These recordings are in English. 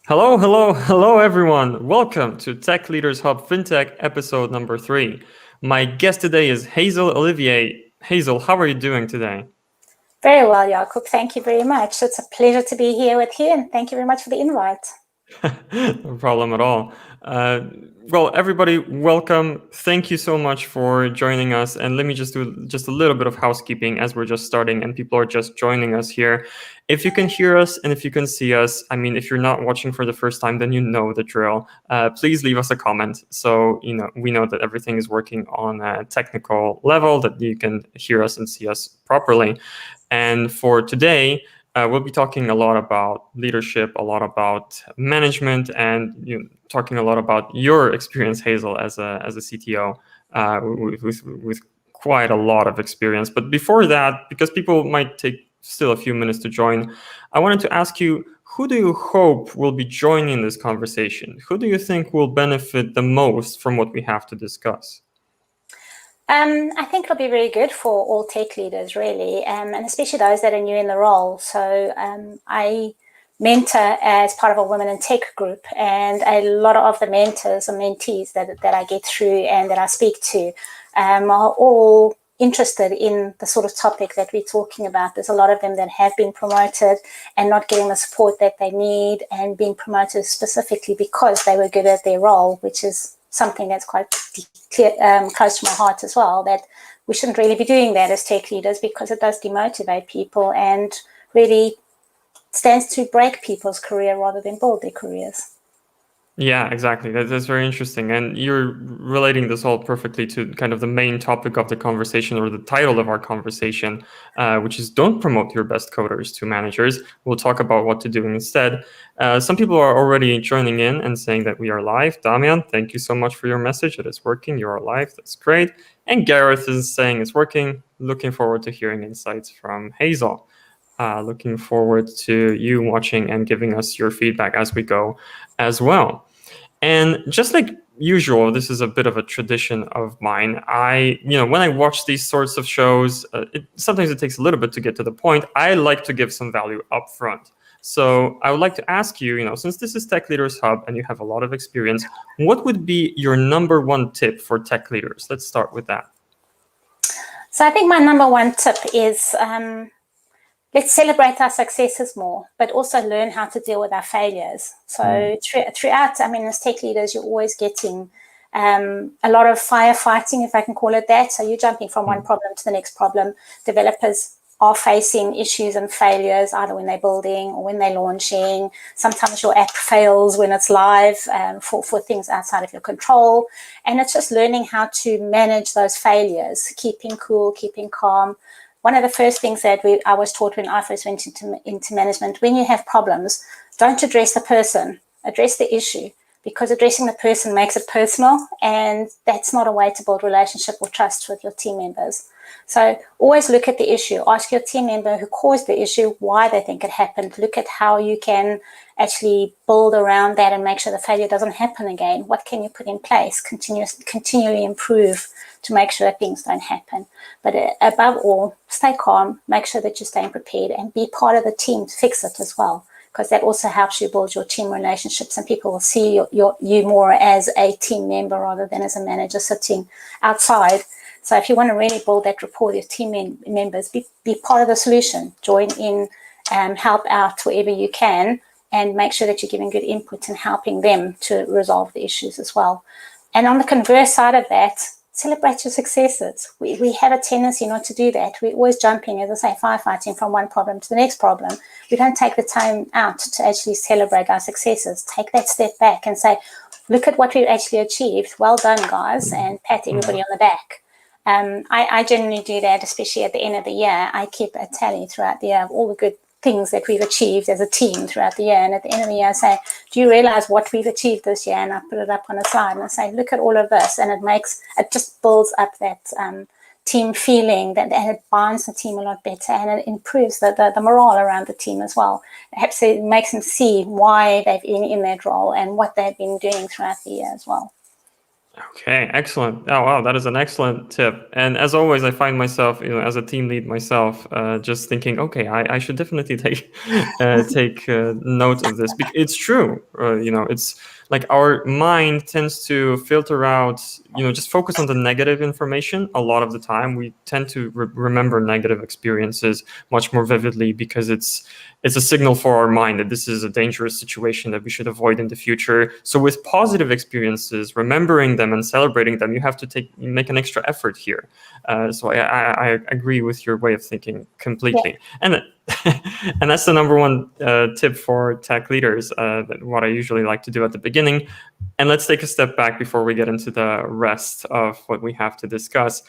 Hello, hello, hello, everyone. Welcome to Tech Leaders Hub Fintech episode number 3. My guest today is Hazel Olivier. Hazel, how are you doing today? Very well, Jakob. Thank you very much. It's a pleasure to be here with you, and thank you very much for the invite. No problem at all. Well, everybody, welcome. Thank you so much for joining us. And let me just do just a little bit of housekeeping as we're just starting and people are just joining us here. If you can hear us and if you can see us, if you're not watching for the first time, then you know the drill. Please leave us a comment so we know that everything is working on a technical level, that you can hear us and see us properly. And for today, we'll be talking a lot about leadership, a lot about management, and talking a lot about your experience, Hazel, as a CTO with quite a lot of experience. But before that, because people might take still a few minutes to join, I wanted to ask you, who do you hope will be joining this conversation? Who do you think will benefit the most from what we have to discuss? I think it'll be very good for all tech leaders, really, and especially those that are new in the role. So I mentor as part of a women in tech group, and a lot of the mentors or mentees that I get through and that I speak to are all interested in the sort of topic that we're talking about. There's a lot of them that have been promoted and not getting the support that they need, and being promoted specifically because they were good at their role, which is something that's quite close to my heart as well, that we shouldn't really be doing that as tech leaders, because it does demotivate people and really stands to break people's career rather than build their careers. Yeah, exactly. That's very interesting. And you're relating this all perfectly to kind of the main topic of the conversation, or the title of our conversation, which is Don't Promote Your Best Coders to Managers. We'll talk about what to do instead. Some people are already joining in and saying that we are live. Damian, thank you so much for your message. It is working. You are live. That's great. And Gareth is saying it's working. Looking forward to hearing insights from Hazel. Looking forward to you watching and giving us your feedback as we go as well. And just like usual, this is a bit of a tradition of mine. When I watch these sorts of shows, sometimes it takes a little bit to get to the point. I like to give some value up front. So I would like to ask you, since this is Tech Leaders Hub and you have a lot of experience, what would be your number one tip for tech leaders? Let's start with that. So I think my number one tip is let's celebrate our successes more, but also learn how to deal with our failures. So throughout, as tech leaders, you're always getting a lot of firefighting, if I can call it that. So you're jumping from one problem to the next problem. Developers are facing issues and failures, either when they're building or when they're launching. Sometimes your app fails when it's live for things outside of your control. And it's just learning how to manage those failures, keeping cool, keeping calm. One of the first things that I was taught when I first went into management: when you have problems, don't address the person, address the issue, because addressing the person makes it personal, and that's not a way to build relationship or trust with your team members. So always look at the issue. Ask your team member who caused the issue why they think it happened. Look at how you can actually build around that and make sure the failure doesn't happen again. What can you put in place? Continually improve to make sure that things don't happen. But above all, stay calm, make sure that you're staying prepared, and be part of the team to fix it as well, because that also helps you build your team relationships, and people will see you more as a team member rather than as a manager sitting outside. So if you want to really build that rapport with your team members, be part of the solution, join in, help out wherever you can, and make sure that you're giving good input and helping them to resolve the issues as well. And on the converse side of that, celebrate your successes. We have a tendency not to do that. We're always jumping, as I say, firefighting from one problem to the next problem. We don't take the time out to actually celebrate our successes. Take that step back and say, look at what we've actually achieved. Well done, guys, and pat everybody on the back. I generally do that, especially at the end of the year. I keep a tally throughout the year of all the good things that we've achieved as a team throughout the year. And at the end of the year, I say, do you realize what we've achieved this year? And I put it up on a slide and I say, look at all of this. And it just builds up that team feeling, and it binds the team a lot better, and it improves the morale around the team as well. Perhaps it makes them see why they've been in that role and what they've been doing throughout the year as well. Okay, excellent. Oh, wow, that is an excellent tip. And as always, I find myself, as a team lead myself, just thinking, okay, I should definitely take take note of this. It's true. It's like our mind tends to filter out, just focus on the negative information a lot of the time. We tend to remember negative experiences much more vividly because it's a signal for our mind that this is a dangerous situation that we should avoid in the future. So with positive experiences, remembering them and celebrating them, you have to make an extra effort here. So I agree with your way of thinking completely. And and that's the number one tip for tech leaders, what I usually like to do at the beginning. And let's take a step back before we get into the rest of what we have to discuss.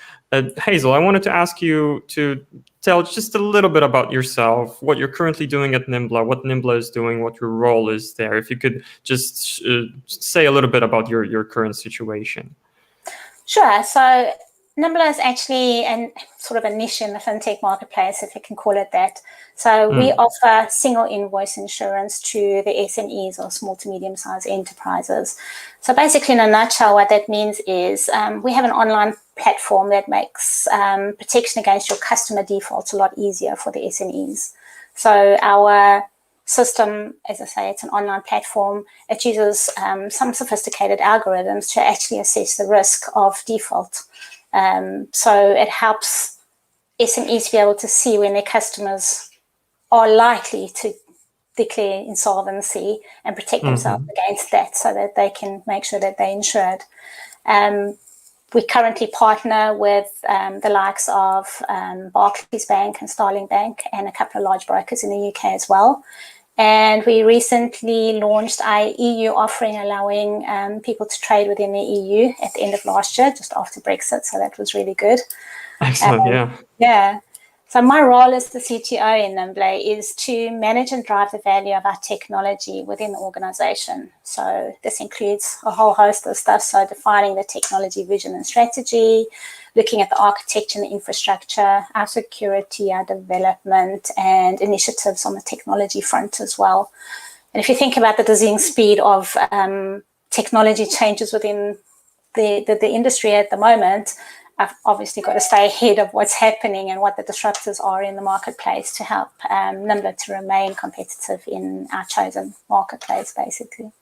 Hazel, I wanted to ask you to tell just a little bit about yourself, what you're currently doing at Nimbla, what Nimbla is doing, what your role is there. If you could just say a little bit about your current situation. Sure. So Nimbla is actually sort of a niche in the fintech marketplace, if you can call it that. So we offer single invoice insurance to the SMEs, or small to medium-sized enterprises. So basically, in a nutshell, what that means is we have an online platform that makes protection against your customer defaults a lot easier for the SMEs. So our system, as I say, it's an online platform. It uses some sophisticated algorithms to actually assess the risk of default. So it helps SMEs be able to see when their customers are likely to declare insolvency and protect themselves against that, so that they can make sure that they're insured. We currently partner with the likes of Barclays Bank and Starling Bank and a couple of large brokers in the UK as well. And we recently launched our EU offering, allowing people to trade within the EU at the end of last year, just after Brexit. So that was really good. Excellent, Yeah. So my role as the CTO in Nimbla is to manage and drive the value of our technology within the organization. So this includes a whole host of stuff. So defining the technology vision and strategy, looking at the architecture and the infrastructure, our security, our development, and initiatives on the technology front as well. And if you think about the dizzying speed of technology changes within the industry at the moment, I've obviously got to stay ahead of what's happening and what the disruptors are in the marketplace to help Nimbla to remain competitive in our chosen marketplace, basically.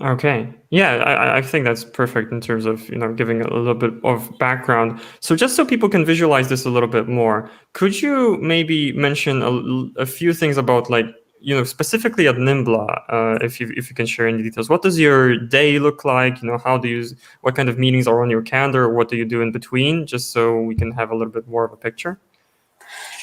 Okay. Yeah, I think that's perfect in terms of, giving a little bit of background. So just so people can visualize this a little bit more, could you maybe mention a few things about, like, specifically at Nimbla, if you can share any details? What does your day look like? What kind of meetings are on your calendar? What do you do in between? Just so we can have a little bit more of a picture.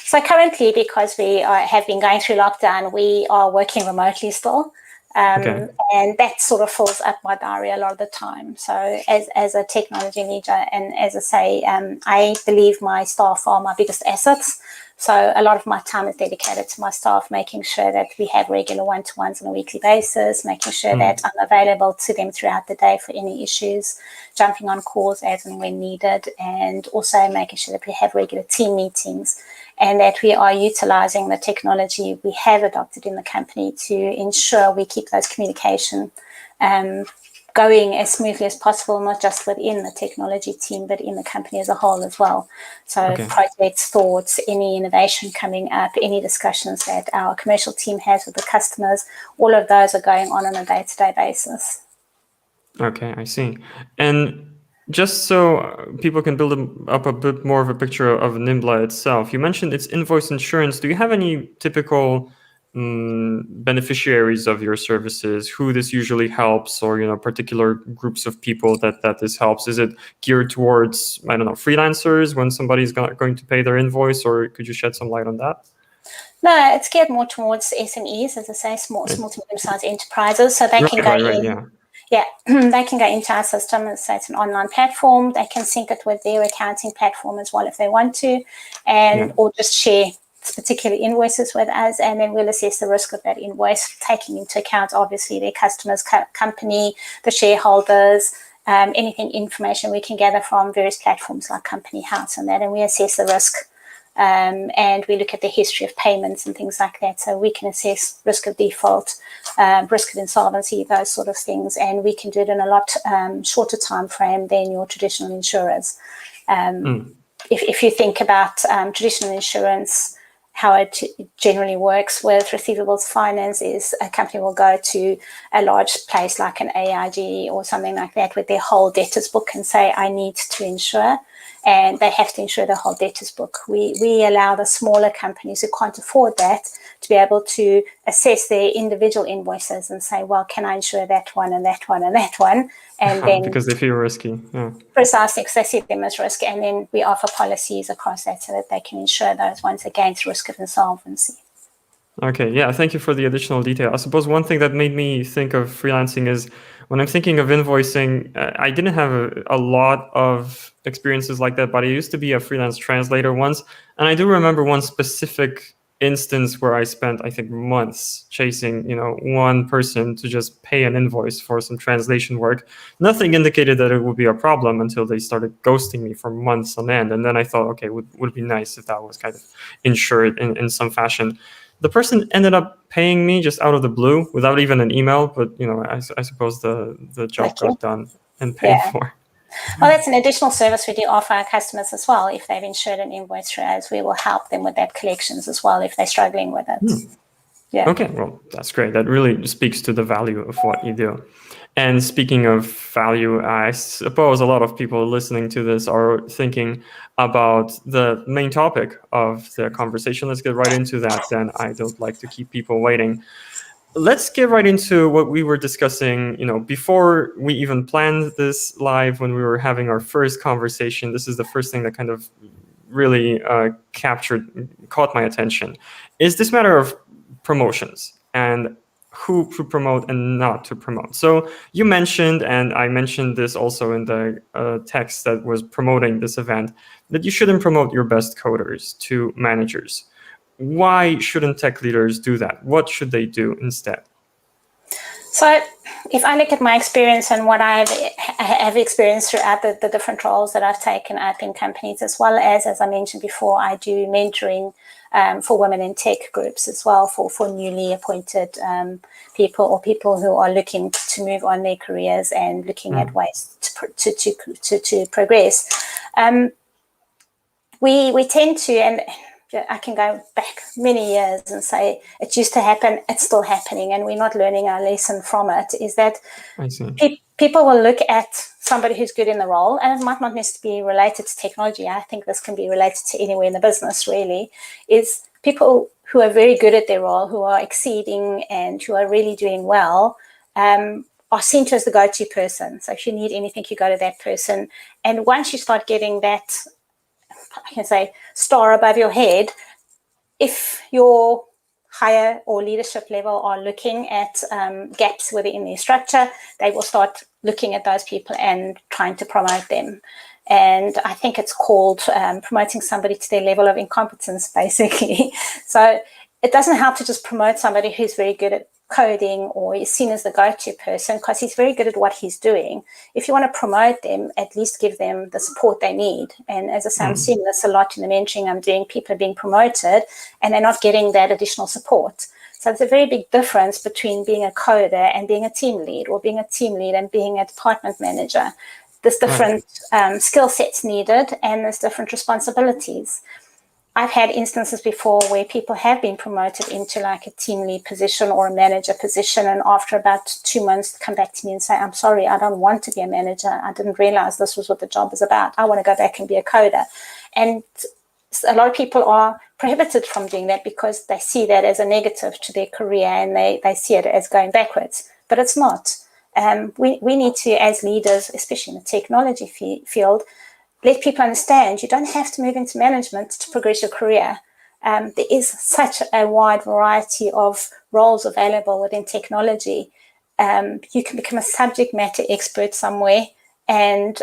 So currently, because we have been going through lockdown, we are working remotely still. And that sort of fills up my diary a lot of the time. So as a technology leader, and as I say, I believe my staff are my biggest assets. So a lot of my time is dedicated to my staff, making sure that we have regular one-to-ones on a weekly basis, making sure that I'm available to them throughout the day for any issues, jumping on calls as and when needed, and also making sure that we have regular team meetings and that we are utilizing the technology we have adopted in the company to ensure we keep those communication going as smoothly as possible, not just within the technology team, but in the company as a whole as well. So projects, thoughts, any innovation coming up, any discussions that our commercial team has with the customers, all of those are going on a day-to-day basis. Okay, I see. And just so people can build up a bit more of a picture of Nimbla itself, you mentioned it's invoice insurance. Do you have any typical beneficiaries of your services, who this usually helps, or particular groups of people that this helps? Is it geared towards, I don't know, freelancers when somebody's going to pay their invoice, or could you shed some light on that? No, it's geared more towards SMEs, as I say, small to medium-sized enterprises, so they can go in. Yeah, they can go into our system and say it's an online platform. They can sync it with their accounting platform as well if they want to, or just share particular invoices with us, and then we'll assess the risk of that invoice, taking into account obviously their customers, company, the shareholders, anything information we can gather from various platforms like Company House and that, and we assess the risk and we look at the history of payments and things like that. So we can assess risk of default, risk of insolvency, those sort of things, and we can do it in a lot shorter time frame than your traditional insurers. If you think about traditional insurance, how it generally works with receivables finance is a company will go to a large place like an AIG or something like that with their whole debtors book and say, I need to insure, and they have to insure the whole debtors book. We allow the smaller companies who can't afford that to be able to assess their individual invoices and say, well, can I insure that one and that one and that one? And then because they feel risky. Yeah. Precisely, because they see them as risk, and then we offer policies across that so that they can insure those ones against risk of insolvency. Okay, yeah, thank you for the additional detail. I suppose one thing that made me think of freelancing is when I'm thinking of invoicing, I didn't have a lot of experiences like that, but I used to be a freelance translator once. And I do remember one specific instance where I spent, I think, months chasing, one person to just pay an invoice for some translation work. Nothing indicated that it would be a problem until they started ghosting me for months on end. And then I thought, okay, would be nice if that was kind of insured in some fashion. The person ended up paying me just out of the blue without even an email, but I suppose the job got done and paid for. Well, that's an additional service we do offer our customers as well. If they've insured an invoice through us, we will help them with that collections as well if they're struggling with it. Yeah. Okay, well, that's great. That really speaks to the value of what you do. And speaking of value, I suppose a lot of people listening to this are thinking about the main topic of the conversation. Let's get right into that then. I don't like to keep people waiting. Let's get right into what we were discussing, before we even planned this live, when we were having our first conversation. This is the first thing that kind of really caught my attention, is this matter of promotions and who to promote and not to promote. So you mentioned, and I mentioned this also in the text that was promoting this event, that you shouldn't promote your best coders to managers. Why shouldn't tech leaders do that? What should they do instead? So if I look at my experience and what I have experienced throughout the different roles that I've taken up in companies, as well as I mentioned before, I do mentoring for women in tech groups as well, for newly appointed people or people who are looking to move on their careers and looking at ways to progress. We tend to, and I can go back many years and say it used to happen, it's still happening, and we're not learning our lesson from it, is that people will look at somebody who's good in the role, and it might not necessarily be related to technology. I think this can be related to anywhere in the business, really, is people who are very good at their role, who are exceeding and who are really doing well, are seen to as the go-to person. So if you need anything, you go to that person. And once you start getting that, I can say, star above your head, if your higher or leadership level are looking at gaps within their structure, they will start looking at those people and trying to promote them. And I think it's called promoting somebody to their level of incompetence, basically. So it doesn't help to just promote somebody who's very good at coding or is seen as the go-to person, because he's very good at what he's doing. If you want to promote them, at least give them the support they need. And as I say, I'm seeing this a lot in the mentoring I'm doing. People are being promoted and they're not getting that additional support. So it's a very big difference between being a coder and being a team lead, or being a team lead and being a department manager. There's different skill sets needed, and there's different responsibilities. I've had instances before where people have been promoted into like a team lead position or a manager position, and after about 2 months come back to me and say, I'm sorry, I don't want to be a manager. I didn't realize this was what the job is about. I want to go back and be a coder. And a lot of people are prohibited from doing that because they see that as a negative to their career, and they see it as going backwards. But it's not. We need to, as leaders, especially in the technology field, let people understand you don't have to move into management to progress your career. There is such a wide variety of roles available within technology. You can become a subject matter expert somewhere and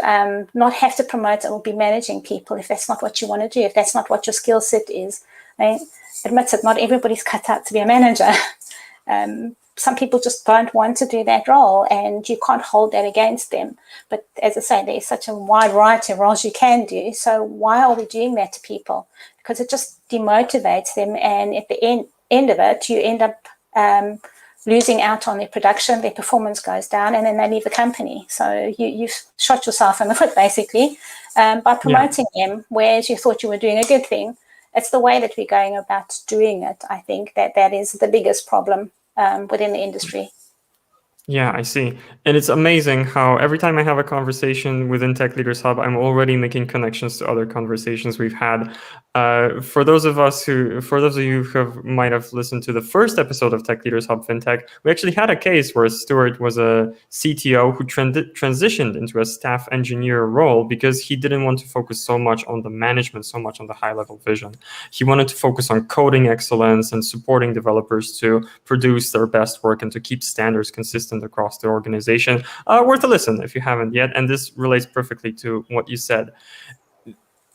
not have to promote or be managing people if that's not what you want to do, if that's not what your skill set is. I mean, admit it, not everybody's cut out to be a manager. some people just don't want to do that role, and you can't hold that against them. But as I say, there's such a wide variety of roles you can do. So why are we doing that to people? Because it just demotivates them, and at the end of it, you end up losing out on their production, their performance goes down, and then they leave the company. So you've shot yourself in the foot, basically, by promoting them, whereas you thought you were doing a good thing. It's the way that we're going about doing it. I think that is the biggest problem within the industry. Yeah, I see. And it's amazing how every time I have a conversation within Tech Leaders Hub, I'm already making connections to other conversations we've had. For those of you who might have listened to the first episode of Tech Leaders Hub Fintech, we actually had a case where Stuart was a CTO who transitioned into a staff engineer role because he didn't want to focus so much on the management, so much on the high-level vision. He wanted to focus on coding excellence and supporting developers to produce their best work and to keep standards consistent across the organization. Worth a listen if you haven't yet. And this relates perfectly to what you said.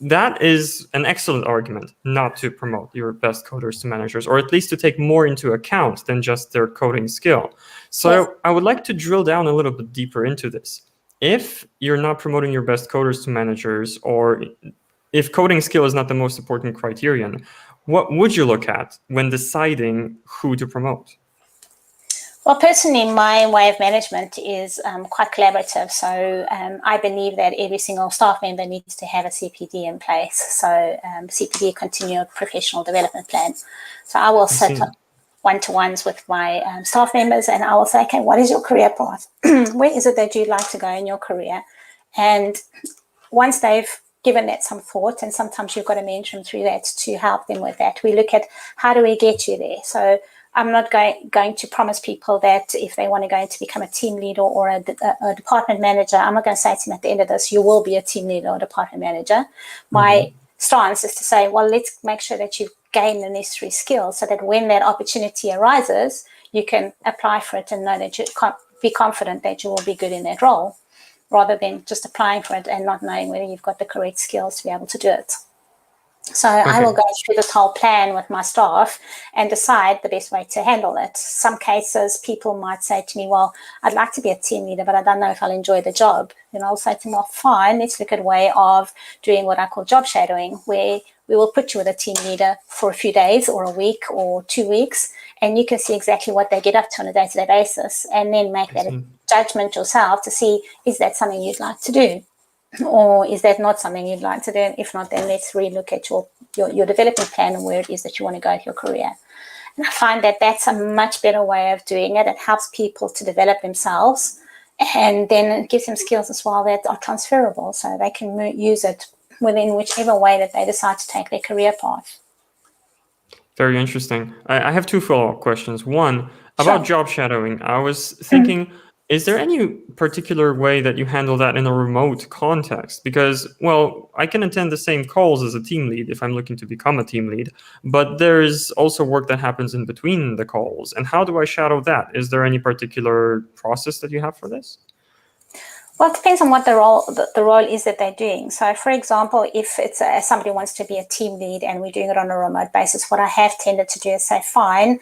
That is an excellent argument not to promote your best coders to managers, or at least to take more into account than just their coding skill. So yes. I would like to drill down a little bit deeper into this. If you're not promoting your best coders to managers, or if coding skill is not the most important criterion, what would you look at when deciding who to promote? Well, personally, my way of management is quite collaborative. So I believe that every single staff member needs to have a CPD in place. So CPD, Continual Professional Development Plan. So I will sit one-to-ones with my staff members, and I will say, okay, what is your career path? Where is it that you'd like to go in your career? And once they've given that some thought, and sometimes you've got to mentor them through that to help them with that, we look at how do we get you there? So I'm not going to promise people that if they want to go to become a team leader or a department manager, I'm not going to say to them at the end of this, you will be a team leader or department manager. My stance is to say, well, let's make sure that you gain the necessary skills so that when that opportunity arises, you can apply for it and know that you can't be confident that you will be good in that role, rather than just applying for it and not knowing whether you've got the correct skills to be able to do it. So I will go through this whole plan with my staff and decide the best way to handle it. Some cases, people might say to me, well, I'd like to be a team leader, but I don't know if I'll enjoy the job. And I'll say to them, well, fine, let's look at a way of doing what I call job shadowing, where we will put you with a team leader for a few days or a week or 2 weeks, and you can see exactly what they get up to on a day-to-day basis, and then make that a judgment yourself to see, is that something you'd like to do? Or is that not something you'd like to do? And if not, then let's relook at your development plan and where it is that you want to go with your career. And I find that that's a much better way of doing it. It helps people to develop themselves, and then it gives them skills as well that are transferable, so they can use it within whichever way that they decide to take their career path. Very interesting. I have two follow-up questions. One, about job shadowing. I was thinking, is there any particular way that you handle that in a remote context? Because, well, I can attend the same calls as a team lead if I'm looking to become a team lead, but there's also work that happens in between the calls. And how do I shadow that? Is there any particular process that you have for this? Well, it depends on what the role is that they're doing. So, for example, if it's somebody wants to be a team lead and we're doing it on a remote basis, what I have tended to do is say, fine,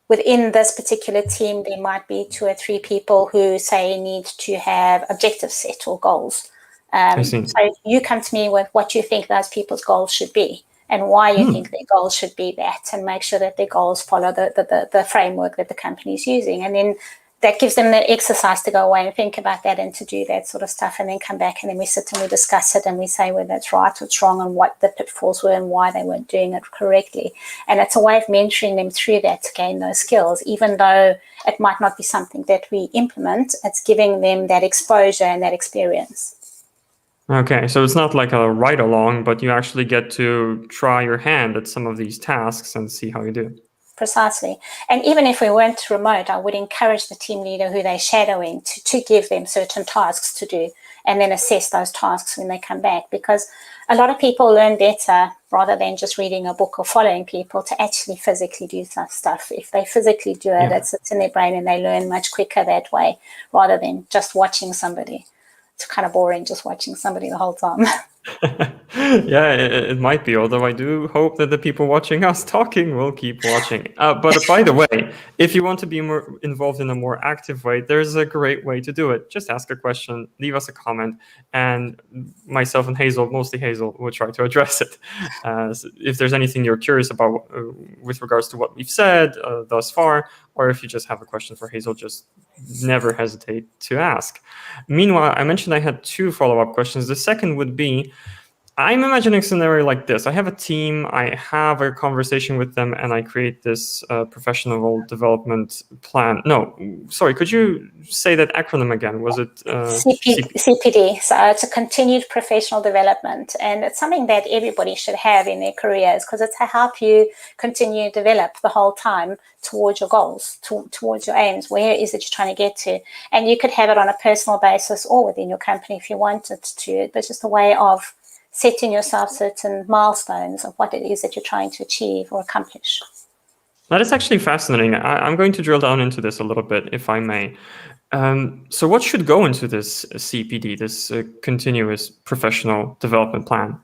within this particular team, there might be 2 or 3 people who say need to have objectives set or goals. So you come to me with what you think those people's goals should be and why you think their goals should be that, and make sure that their goals follow the framework that the company is using. And then that gives them the exercise to go away and think about that and to do that sort of stuff, and then come back and then we sit and we discuss it and we say whether it's right or it's wrong and what the pitfalls were and why they weren't doing it correctly. And it's a way of mentoring them through that to gain those skills, even though it might not be something that we implement. It's giving them that exposure and that experience. Okay, so it's not like a ride-along, but you actually get to try your hand at some of these tasks and see how you do. Precisely. And even if we weren't remote, I would encourage the team leader who they're shadowing to give them certain tasks to do, and then assess those tasks when they come back, because a lot of people learn better rather than just reading a book or following people to actually physically do stuff. If they physically do it, it sits in their brain and they learn much quicker that way rather than just watching somebody. it's kind of boring just watching somebody the whole time. Yeah, it might be, although I do hope that the people watching us talking will keep watching. But by the way, if you want to be more involved in a more active way, there's a great way to do it. Just ask a question, leave us a comment, and myself and Hazel, mostly Hazel, will try to address it. So if there's anything you're curious about with regards to what we've said thus far, or if you just have a question for Hazel, just never hesitate to ask. Meanwhile, I mentioned I had 2 follow-up questions. The second would be, I'm imagining a scenario like this. I have a team, I have a conversation with them, and I create this professional development plan. No, sorry, could you say that acronym again? Was it CPD? So it's a continued professional development, and it's something that everybody should have in their careers because it's to help you continue to develop the whole time towards your goals, towards your aims. Where is it you're trying to get to? And you could have it on a personal basis or within your company if you wanted to. But just a way of setting yourself certain milestones of what it is that you're trying to achieve or accomplish. That is actually fascinating. I'm going to drill down into this a little bit, if I may. So what should go into this CPD, this continuous professional development plan?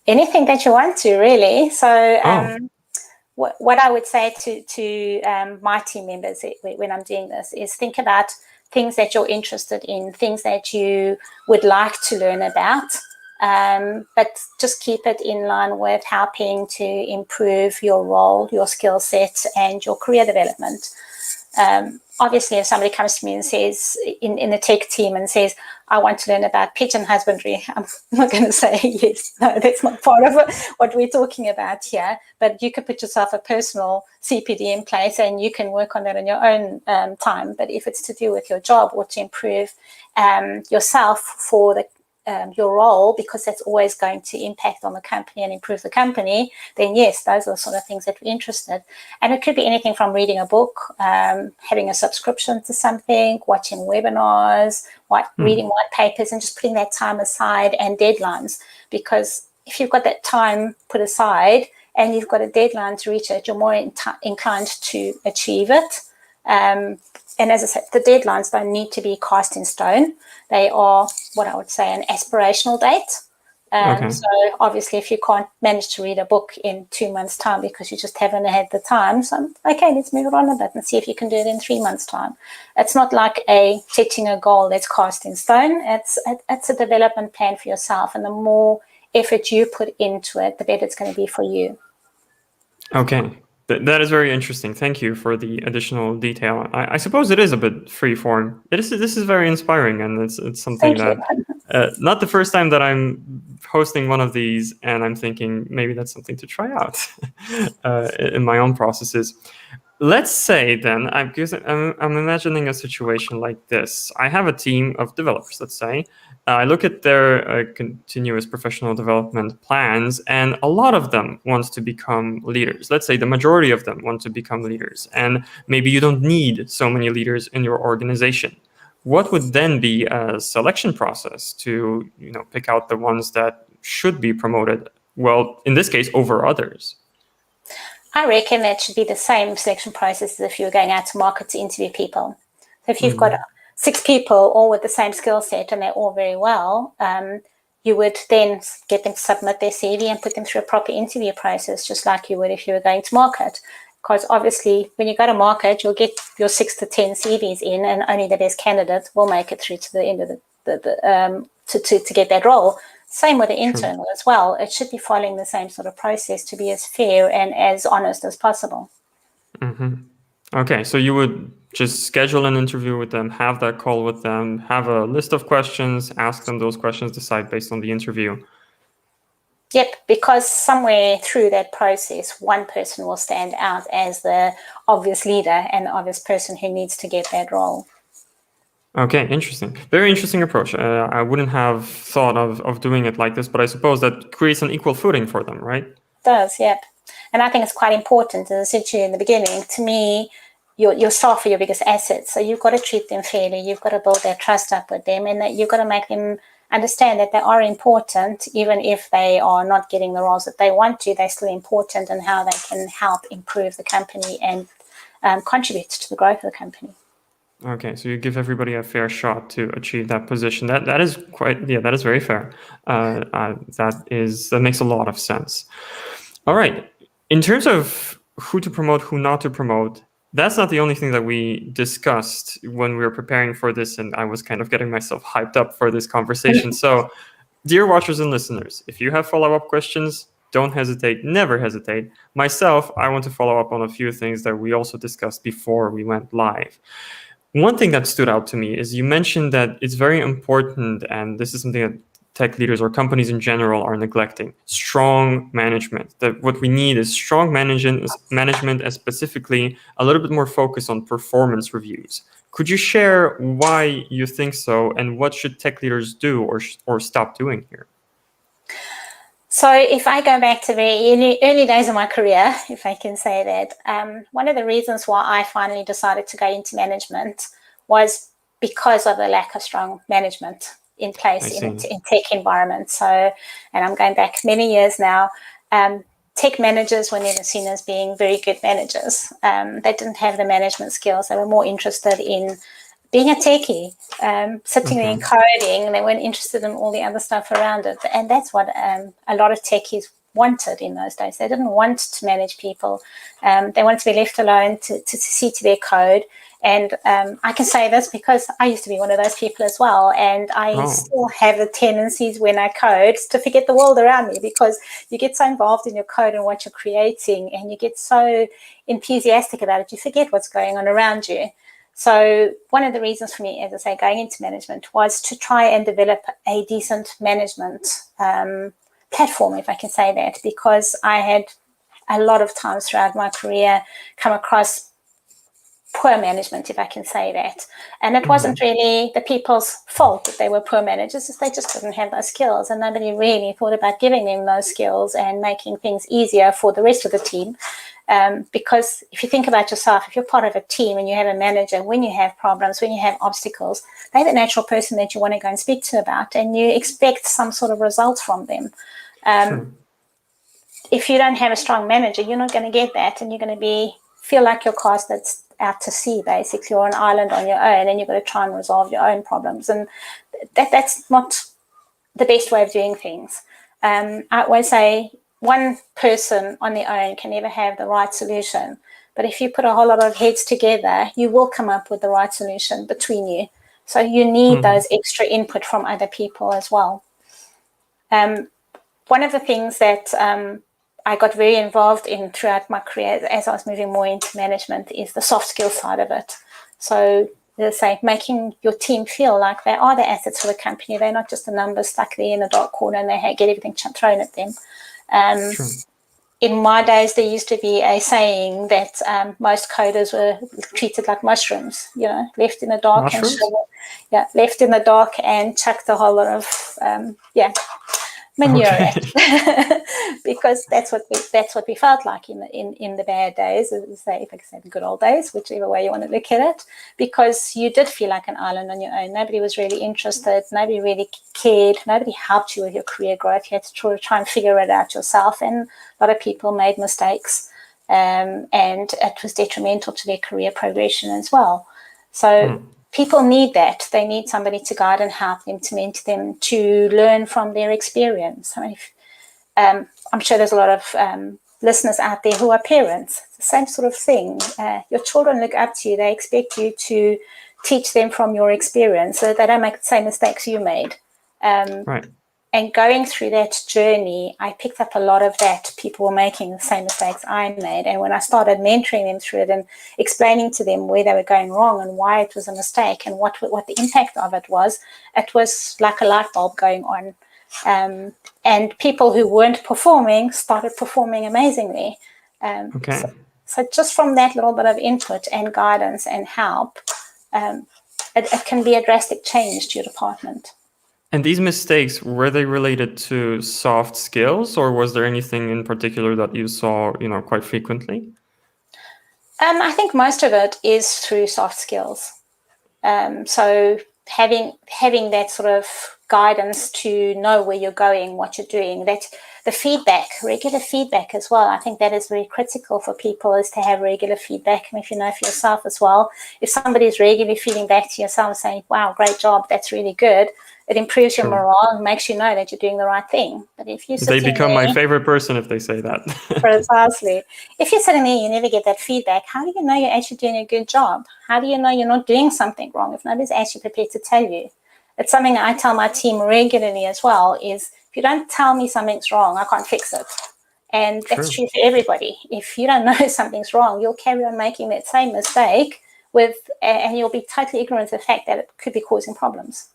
Anything that you want to, really. So what I would say to my team members when I'm doing this is think about things that you're interested in, things that you would like to learn about. But just keep it in line with helping to improve your role, your skill set, and your career development. Obviously, if somebody comes to me and says, in the tech team and says, I want to learn about pigeon husbandry, I'm not going to say, yes, no, that's not part of what we're talking about here. But you could put yourself a personal CPD in place and you can work on that in your own time. But if it's to do with your job or to improve yourself for your role, because that's always going to impact on the company and improve the company, then yes, those are the sort of things that we're interested. And it could be anything from reading a book, having a subscription to something, watching webinars, reading white papers, and just putting that time aside and deadlines. Because if you've got that time put aside and you've got a deadline to reach it, you're more inclined to achieve it. And as I said, the deadlines don't need to be cast in stone. They are what I would say an aspirational date. So obviously, if you can't manage to read a book in 2 months' time because you just haven't had the time, so okay, let's move on a bit and see if you can do it in 3 months' time. It's not like setting a goal that's cast in stone. It's a development plan for yourself, and the more effort you put into it, the better it's going to be for you. Okay. That is very interesting. Thank you for the additional detail. I suppose it is a bit freeform. This is very inspiring, and it's something that not the first time that I'm hosting one of these, and I'm thinking maybe that's something to try out in my own processes. Let's say then, I'm imagining a situation like this. I have a team of developers, let's say. I look at their continuous professional development plans, and a lot of them want to become leaders. Let's say the majority of them want to become leaders, and maybe you don't need so many leaders in your organization. What would then be a selection process to pick out the ones that should be promoted? Well, in this case, over others. I reckon that should be the same selection process as if you were going out to market to interview people. So if you've got 6 people all with the same skill set and they're all very well, you would then get them to submit their CV and put them through a proper interview process, just like you would if you were going to market. Because obviously, when you go to market, you'll get your 6 to 10 CVs in, and only the best candidate will make it through to the end of to get that role. Same with the internal as well. It should be following the same sort of process to be as fair and as honest as possible. Okay, so you would just schedule an interview with them, have that call with them, have a list of questions, ask them those questions, decide based on the interview. Yep, because somewhere through that process, one person will stand out as the obvious leader and the obvious person who needs to get that role. Okay, interesting. Very interesting approach. I wouldn't have thought of doing it like this, but I suppose that creates an equal footing for them, right? It does, yep. And I think it's quite important, as I said to you in the beginning, to me, your staff are your biggest asset. So you've got to treat them fairly. You've got to build that trust up with them, and that you've got to make them understand that they are important, even if they are not getting the roles that they want to. They're still important, and how they can help improve the company and contribute to the growth of the company. Okay, so you give everybody a fair shot to achieve that position. That is that is very fair. That makes a lot of sense. All right. In terms of who to promote, who not to promote, that's not the only thing that we discussed when we were preparing for this, and I was kind of getting myself hyped up for this conversation. So, dear watchers and listeners, if you have follow-up questions, don't hesitate, never hesitate. Myself, I want to follow up on a few things that we also discussed before we went live. One thing that stood out to me is you mentioned that it's very important, and this is something that tech leaders or companies in general are neglecting: strong management. That what we need is strong management, and specifically a little bit more focus on performance reviews. Could you share why you think so, and what should tech leaders do or stop doing here? So if I go back to the early days of my career, if I can say that, one of the reasons why I finally decided to go into management was because of the lack of strong management in place in tech environments. So, and I'm going back many years now, tech managers were never seen as being very good managers. They didn't have the management skills. They were more interested in being a techie, sitting there and coding, and they weren't interested in all the other stuff around it. And that's what a lot of techies wanted in those days. They didn't want to manage people. They wanted to be left alone to see to their code. And I can say this because I used to be one of those people as well. And I still have the tendencies when I code to forget the world around me, because you get so involved in your code and what you're creating, and you get so enthusiastic about it, you forget what's going on around you. So one of the reasons for me, as I say, going into management was to try and develop a decent management platform, if I can say that, because I had a lot of times throughout my career come across poor management, if I can say that. And it wasn't really the people's fault that they were poor managers, they just didn't have those skills, and nobody really thought about giving them those skills and making things easier for the rest of the team. Because if you think about yourself, if you're part of a team and you have a manager, when you have problems, when you have obstacles, they're the natural person that you want to go and speak to about, and you expect some sort of result from them. If you don't have a strong manager, you're not going to get that, and you're going to feel like your cast that's out to sea, basically, or an island on your own, and you've got to try and resolve your own problems. And that's not the best way of doing things. I always say, one person on their own can never have the right solution. But if you put a whole lot of heads together, you will come up with the right solution between you. So you need those extra input from other people as well. One of the things that I got very involved in throughout my career as I was moving more into management is the soft skill side of it. So as I say, making your team feel like they are the assets for the company. They're not just a number stuck there in a dark corner and they get everything thrown at them. In my days, there used to be a saying that most coders were treated like mushrooms, left in the dark left in the dark and chucked a whole lot of manure, because that's what we felt like in the bad days, if I can say the good old days, whichever way you want to look at it, because you did feel like an island on your own. Nobody was really interested. Nobody really cared. Nobody helped you with your career growth. You had to try and figure it out yourself, and a lot of people made mistakes, and it was detrimental to their career progression as well. So people need that. They need somebody to guide and help them, to mentor them, to learn from their experience. I mean, I'm sure there's a lot of listeners out there who are parents. It's the same sort of thing. Your children look up to you. They expect you to teach them from your experience so that they don't make the same mistakes you made. And going through that journey, I picked up a lot of that. People were making the same mistakes I made. And when I started mentoring them through it and explaining to them where they were going wrong and why it was a mistake and what the impact of it was like a light bulb going on. And people who weren't performing started performing amazingly. So just from that little bit of input and guidance and help, it can be a drastic change to your department. And these mistakes, were they related to soft skills, or was there anything in particular that you saw, quite frequently? I think most of it is through soft skills. So having that sort of guidance to know where you're going, what you're doing. That the feedback, regular feedback as well. I think that is very critical for people, is to have regular feedback. And if you know for yourself as well, if somebody is regularly feeding back to yourself saying, wow, great job, that's really good, it improves your morale and makes you know that you're doing the right thing. But if you They become my favorite person if they say that. Precisely. If you're sitting there, you never get that feedback. How do you know you're actually doing a good job? How do you know you're not doing something wrong if nobody's actually prepared to tell you? It's something I tell my team regularly as well, is if you don't tell me something's wrong, I can't fix it. And that's true for everybody. If you don't know something's wrong, you'll carry on making that same mistake and you'll be totally ignorant of the fact that it could be causing problems.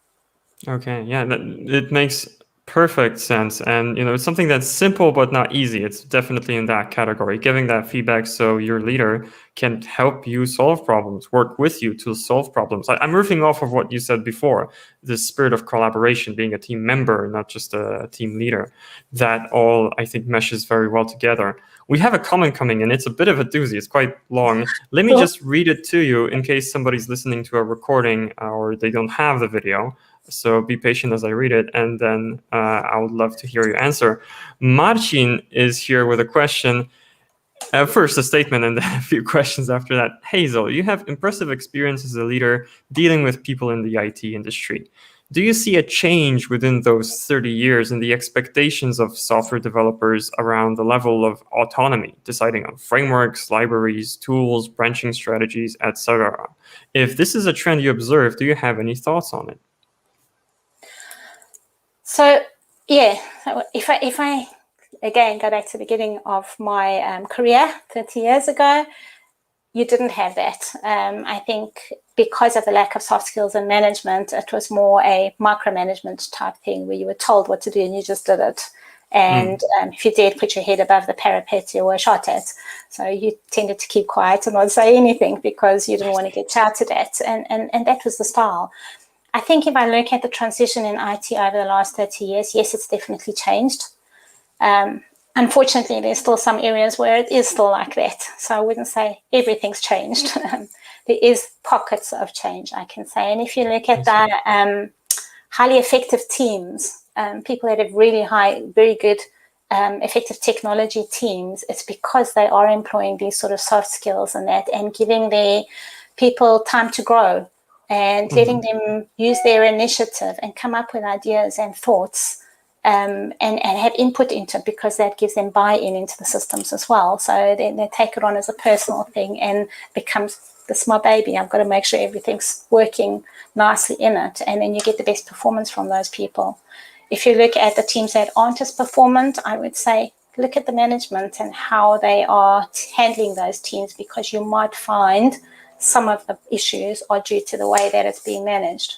Okay, yeah, it makes perfect sense. And, it's something that's simple but not easy. It's definitely in that category, giving that feedback so your leader can help you solve problems, work with you to solve problems. I'm riffing off of what you said before, the spirit of collaboration, being a team member, not just a team leader. That all, I think, meshes very well together. We have a comment coming in. It's a bit of a doozy. It's quite long. Let me just read it to you in case somebody's listening to a recording or they don't have the video. So be patient as I read it, and then I would love to hear your answer. Marcin is here with a question. First, a statement and then a few questions after that. Hazel, you have impressive experience as a leader dealing with people in the IT industry. Do you see a change within those 30 years in the expectations of software developers around the level of autonomy, deciding on frameworks, libraries, tools, branching strategies, etc.? If this is a trend you observe, do you have any thoughts on it? So, yeah, if I again go back to the beginning of my career 30 years ago, you didn't have that. I think because of the lack of soft skills and management, it was more a micromanagement type thing where you were told what to do and you just did it. And if you dared put your head above the parapet, you were shot at. So you tended to keep quiet and not say anything because you didn't want to get shouted at. And that was the style. I think if I look at the transition in IT over the last 30 years, yes, it's definitely changed. Unfortunately, there's still some areas where it is still like that. So I wouldn't say everything's changed. There is pockets of change, I can say. And if you look at the highly effective teams, people that have really high, very good, effective technology teams, it's because they are employing these sort of soft skills and that, and giving their people time to grow and letting them use their initiative and come up with ideas and thoughts. And have input into it, because that gives them buy-in into the systems as well. So they take it on as a personal thing and becomes this my baby. I've got to make sure everything's working nicely in it. And then you get the best performance from those people. If you look at the teams that aren't as performant, I would say look at the management and how they are handling those teams, because you might find some of the issues are due to the way that it's being managed.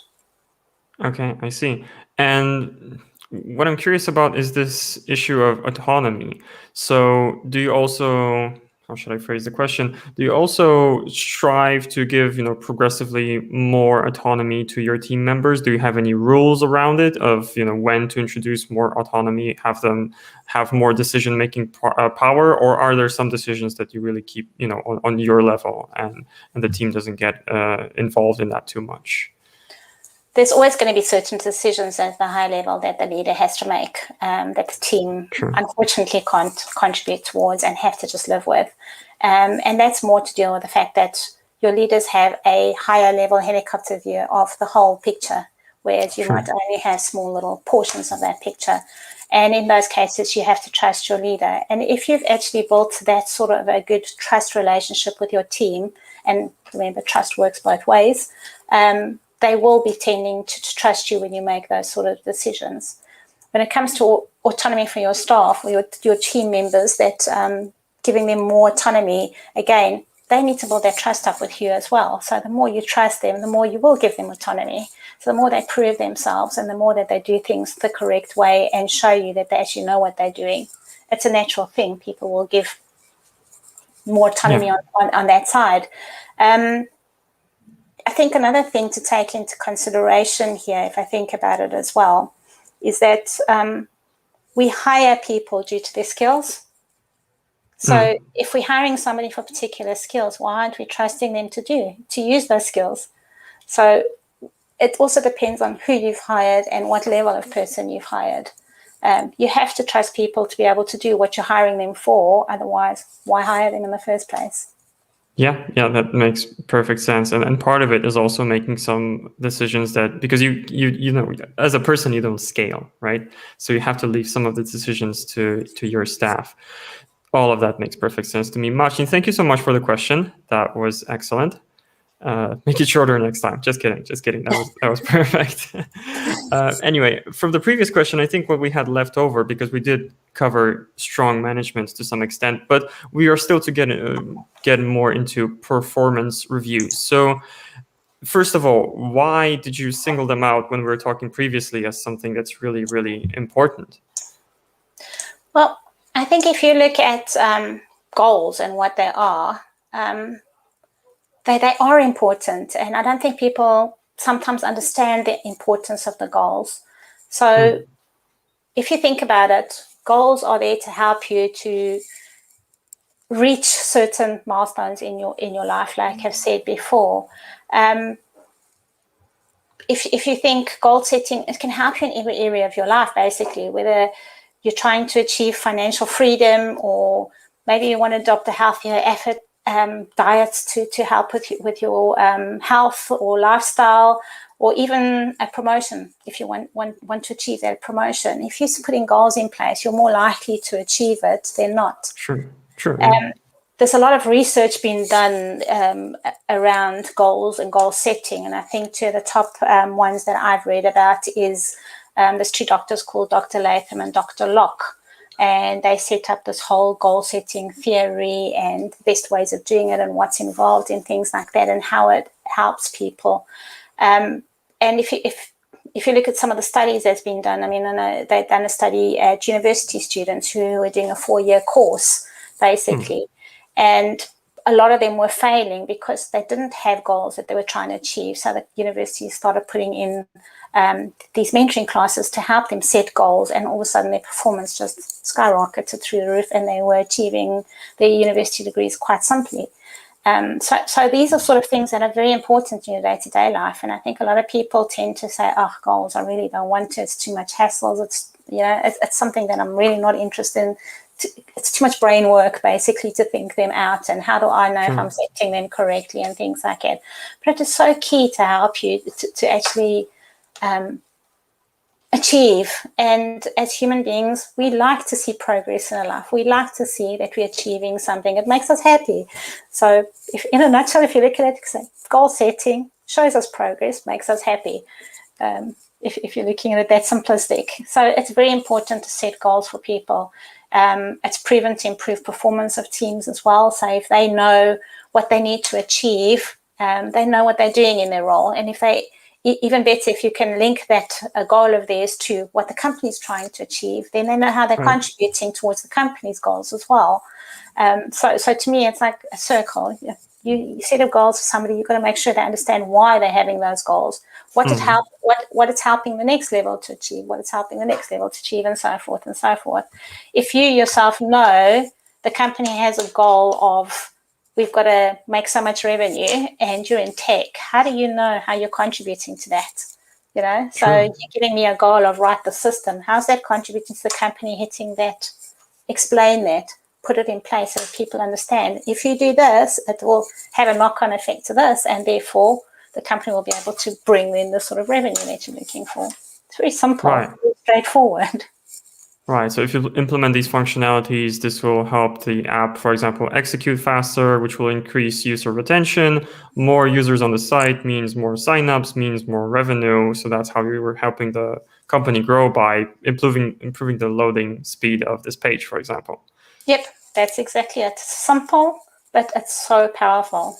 Okay, I see. And what I'm curious about is this issue of autonomy. So do you also, how should I phrase the question? Do you also strive to give, progressively more autonomy to your team members? Do you have any rules around it of, when to introduce more autonomy, have them have more decision-making power, or are there some decisions that you really keep, on your level and the team doesn't get involved in that too much? There's always going to be certain decisions at the high level that the leader has to make, that the team unfortunately can't contribute towards and have to just live with. And that's more to deal with the fact that your leaders have a higher level helicopter view of the whole picture, whereas you might only have small little portions of that picture. And in those cases, you have to trust your leader. And if you've actually built that sort of a good trust relationship with your team, and remember, trust works both ways, they will be tending to trust you when you make those sort of decisions. When it comes to autonomy for your staff or your team members, that giving them more autonomy, again, they need to build that trust up with you as well. So the more you trust them, the more you will give them autonomy. So the more they prove themselves and the more that they do things the correct way and show you that they actually know what they're doing. It's a natural thing. People will give more autonomy on that side. I think another thing to take into consideration here, if I think about it as well, is that we hire people due to their skills. So if we're hiring somebody for particular skills, why aren't we trusting them to use those skills? So it also depends on who you've hired and what level of person you've hired. You have to trust people to be able to do what you're hiring them for. Otherwise, why hire them in the first place? Yeah, that makes perfect sense. And part of it is also making some decisions that, because you know, as a person, you don't scale, right? So you have to leave some of the decisions to your staff. All of that makes perfect sense to me. Marcin, thank you so much for the question. That was excellent. Make it shorter next time. Just kidding. That was perfect. Anyway, from the previous question, I think what we had left over, because we did cover strong management to some extent, but we are still to get more into performance reviews. So first of all, why did you single them out when we were talking previously as something that's really, really important? Well, I think if you look at goals and what they are, they are important. And I don't think people sometimes understand the importance of the goals. So if you think about it, goals are there to help you to reach certain milestones in your life, like I've said before. If you think goal setting, it can help you in every area of your life, basically, whether you're trying to achieve financial freedom, or maybe you want to adopt a healthier diets to help with your health or lifestyle, or even a promotion. If you want to achieve that promotion, if you're putting goals in place, you're more likely to achieve it than not. Sure. Yeah. There's a lot of research being done around goals and goal setting, and I think two of the top ones that I've read about is there's two doctors called Dr. Latham and Dr. Locke, and they set up this whole goal setting theory and best ways of doing it and what's involved in things like that and how it helps people. And if you look at some of the studies that's been done, I mean, I know they've done a study at university students who were doing a 4-year course, basically. And a lot of them were failing because they didn't have goals that they were trying to achieve. So the universities started putting in these mentoring classes to help them set goals, and all of a sudden their performance just skyrocketed through the roof, and they were achieving their university degrees quite simply. So these are sort of things that are very important in your day-to-day life. And I think a lot of people tend to say, oh, goals, I really don't want to. It's too much hassle. It's something that I'm really not interested in. It's too much brain work, basically, to think them out. And how do I know if I'm setting them correctly and things like that? But it is so key to help you to actually achieve. And as human beings, we like to see progress in our life. We like to see that we're achieving something. It makes us happy. So if, in a nutshell, if you look at it, goal setting shows us progress, makes us happy. If you're looking at it that simplistic. So it's very important to set goals for people. It's proven to improve performance of teams as well. So if they know what they need to achieve, they know what they're doing in their role. And if they, even better, if you can link that a goal of theirs to what the company is trying to achieve, then they know how they're contributing towards the company's goals as well. So to me, it's like a circle. You set up goals for somebody, you've got to make sure they understand why they're having those goals, what it's helping the next level to achieve, what it's helping the next level to achieve, and so forth and so forth. If you yourself know the company has a goal of, we've got to make so much revenue, and you're in tech, how do you know how you're contributing to that? So you're giving me a goal of write the system. How's that contributing to the company hitting that? Explain that. Put it in place so that people understand. If you do this, it will have a knock-on effect to this, and therefore the company will be able to bring in the sort of revenue that you're looking for. It's very simple, very straightforward. Right. So if you implement these functionalities, this will help the app, for example, execute faster, which will increase user retention. More users on the site means more signups, means more revenue. So that's how we were helping the company grow, by improving the loading speed of this page, for example. Yep, that's exactly it. It's simple, but it's so powerful.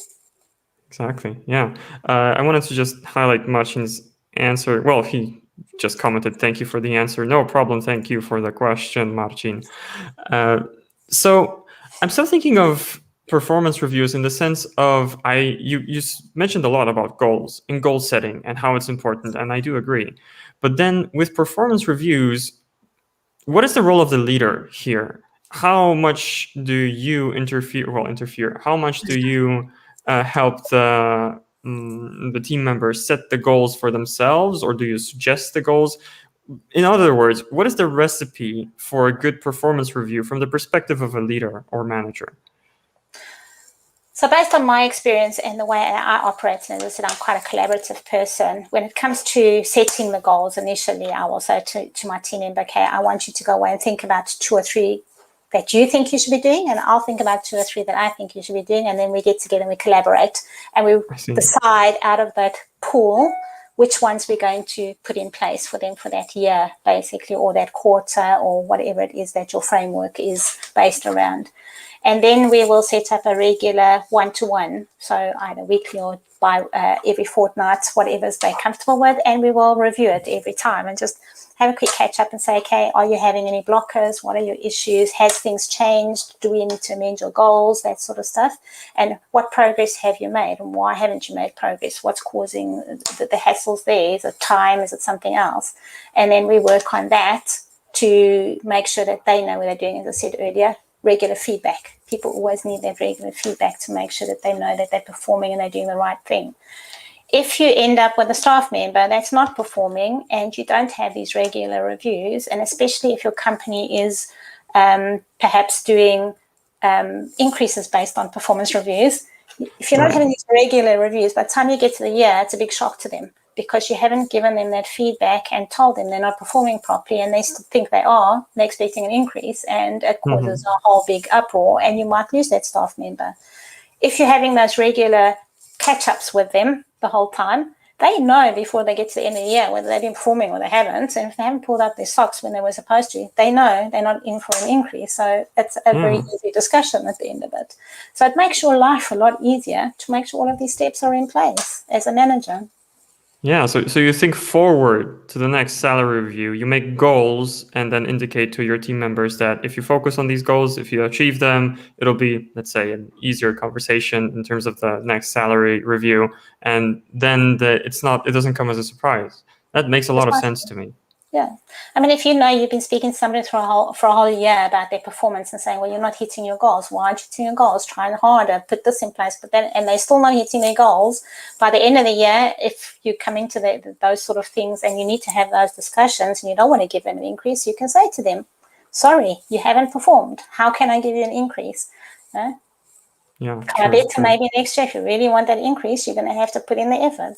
Exactly. Yeah. I wanted to just highlight Marcin's answer. Well, he just commented, "Thank you for the answer." No problem. Thank you for the question, Marcin. So I'm still thinking of performance reviews in the sense of you mentioned a lot about goals and goal setting and how it's important, and I do agree. But then with performance reviews, what is the role of the leader here? How much do you interfere? How much do you help the the team members set the goals for themselves, or do you suggest the goals? In other words, what is the recipe for a good performance review from the perspective of a leader or manager? So based on my experience and the way I operate, and as I said, I'm quite a collaborative person. When it comes to setting the goals initially, I will say to my team member, okay, I want you to go away and think about 2 or 3 that you think you should be doing, and I'll think about 2 or 3 that I think you should be doing, and then we get together and we collaborate, and we decide out of that pool which ones we're going to put in place for them for that year, basically, or that quarter, or whatever it is that your framework is based around. And then we will set up a regular one-to-one, so either weekly or by every fortnight, whatever they're comfortable with, and we will review it every time and just have a quick catch up and say, okay, are you having any blockers? What are your issues? Has things changed? Do we need to amend your goals? That sort of stuff. And what progress have you made? And why haven't you made progress? What's causing the hassles there? Is it time? Is it something else? And then we work on that to make sure that they know what they're doing. As I said earlier, regular feedback. People always need that regular feedback to make sure that they know that they're performing and they're doing the right thing. If you end up with a staff member that's not performing and you don't have these regular reviews, and especially if your company is perhaps doing increases based on performance reviews, if you're not having these regular reviews, by the time you get to the year, it's a big shock to them because you haven't given them that feedback and told them they're not performing properly, and they still think they are. They're expecting an increase, and it causes a whole big uproar, and you might lose that staff member. If you're having those regular catch-ups with them the whole time, they know before they get to the end of the year whether they've been performing or they haven't. And if they haven't pulled out their socks when they were supposed to, they know they're not in for an increase. So it's a very easy discussion at the end of it. So it makes your life a lot easier to make sure all of these steps are in place as a manager. Yeah, so you think forward to the next salary review, you make goals and then indicate to your team members that if you focus on these goals, if you achieve them, it'll be, let's say, an easier conversation in terms of the next salary review. And then it doesn't come as a surprise. That makes a lot of sense to me. Yeah. I mean, if you know you've been speaking to somebody for a whole year about their performance and saying, well, you're not hitting your goals. Why aren't you hitting your goals? Trying harder, put this in place, and they're still not hitting their goals. By the end of the year, if you come into those sort of things and you need to have those discussions and you don't want to give them an increase, you can say to them, sorry, you haven't performed. How can I give you an increase? Yeah. I bet maybe next year, if you really want that increase, you're going to have to put in the effort.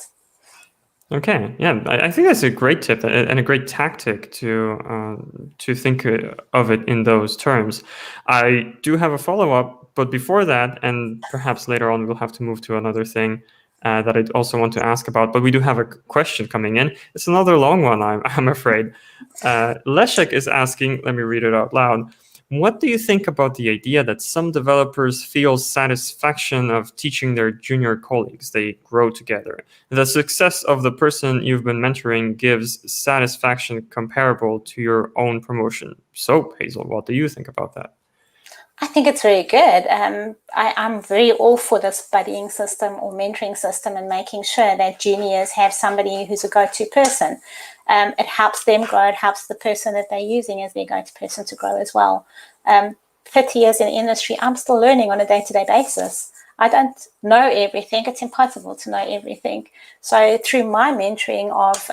Okay, yeah, I think that's a great tip and a great tactic to think of it in those terms. I do have a follow-up, but before that, and perhaps later on, we'll have to move to another thing that I also want to ask about. But we do have a question coming in. It's another long one, I'm afraid. Leszek is asking, let me read it out loud. What do you think about the idea that some developers feel satisfaction of teaching their junior colleagues? They grow together. The success of the person you've been mentoring gives satisfaction comparable to your own promotion. So, Hazel, what do you think about that? I think it's very good. I'm very all for this buddying system or mentoring system and making sure that juniors have somebody who's a go-to person. It helps them grow. It helps the person that they're using as their go-to person to grow as well. 30 years in the industry, I'm still learning on a day-to-day basis. I don't know everything. It's impossible to know everything. So through my mentoring of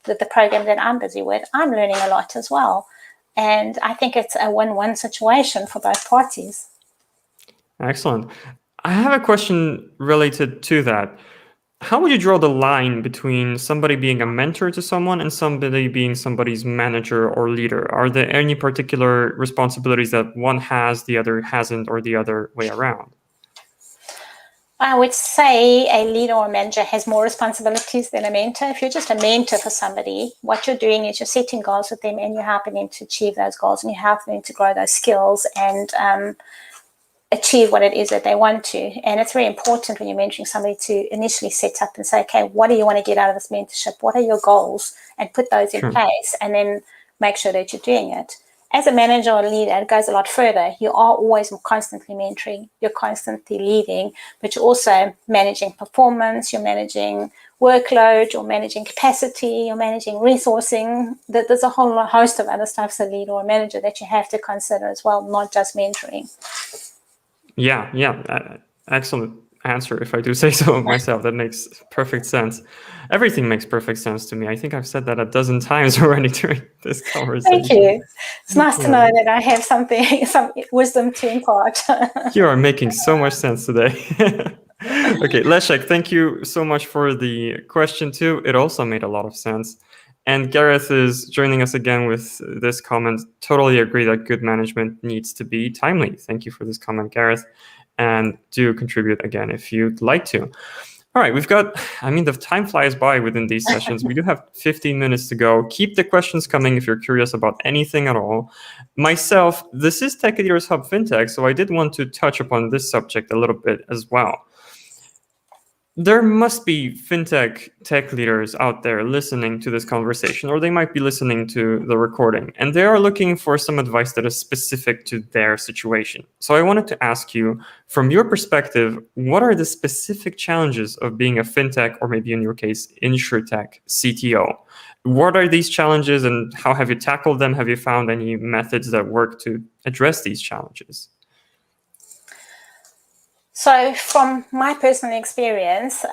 the program that I'm busy with, I'm learning a lot as well. And I think it's a win-win situation for both parties. Excellent. I have a question related to that. How would you draw the line between somebody being a mentor to someone and somebody being somebody's manager or leader? Are there any particular responsibilities that one has, the other hasn't, or the other way around? I would say a leader or manager has more responsibilities than a mentor. If you're just a mentor for somebody, what you're doing is you're setting goals with them and you're helping them to achieve those goals and you're helping them to grow those skills and achieve what it is that they want to. And it's very important when you're mentoring somebody to initially set up and say, okay, what do you want to get out of this mentorship? What are your goals? And put those in place and then make sure that you're doing it. As a manager or leader, it goes a lot further. You are always constantly mentoring, you're constantly leading, but you're also managing performance, you're managing workload, you're managing capacity, you're managing resourcing. There's a whole host of other stuff as a leader or manager that you have to consider as well, not just mentoring. Yeah, excellent. answer, if I do say so myself. That makes perfect sense. Everything makes perfect sense to me. I think I've said that a dozen times already during this conversation. Thank you. It's nice to Yeah. know that I have some wisdom to impart. You are making so much sense today. Okay, Leszek, thank you so much for the question too. It also made a lot of sense. And Gareth is joining us again with this comment. Totally agree that good management needs to be timely. Thank you for this comment, Gareth. And do contribute again if you'd like to. All right, the time flies by within these sessions. We do have 15 minutes to go. Keep the questions coming if you're curious about anything at all. Myself, this is Tech Leaders Hub Fintech, so I did want to touch upon this subject a little bit as well. There must be fintech tech leaders out there listening to this conversation, or they might be listening to the recording, and they are looking for some advice that is specific to their situation. So I wanted to ask you, from your perspective, what are the specific challenges of being a fintech, or maybe in your case, insurtech CTO? What are these challenges and how have you tackled them? Have you found any methods that work to address these challenges? So from my personal experience,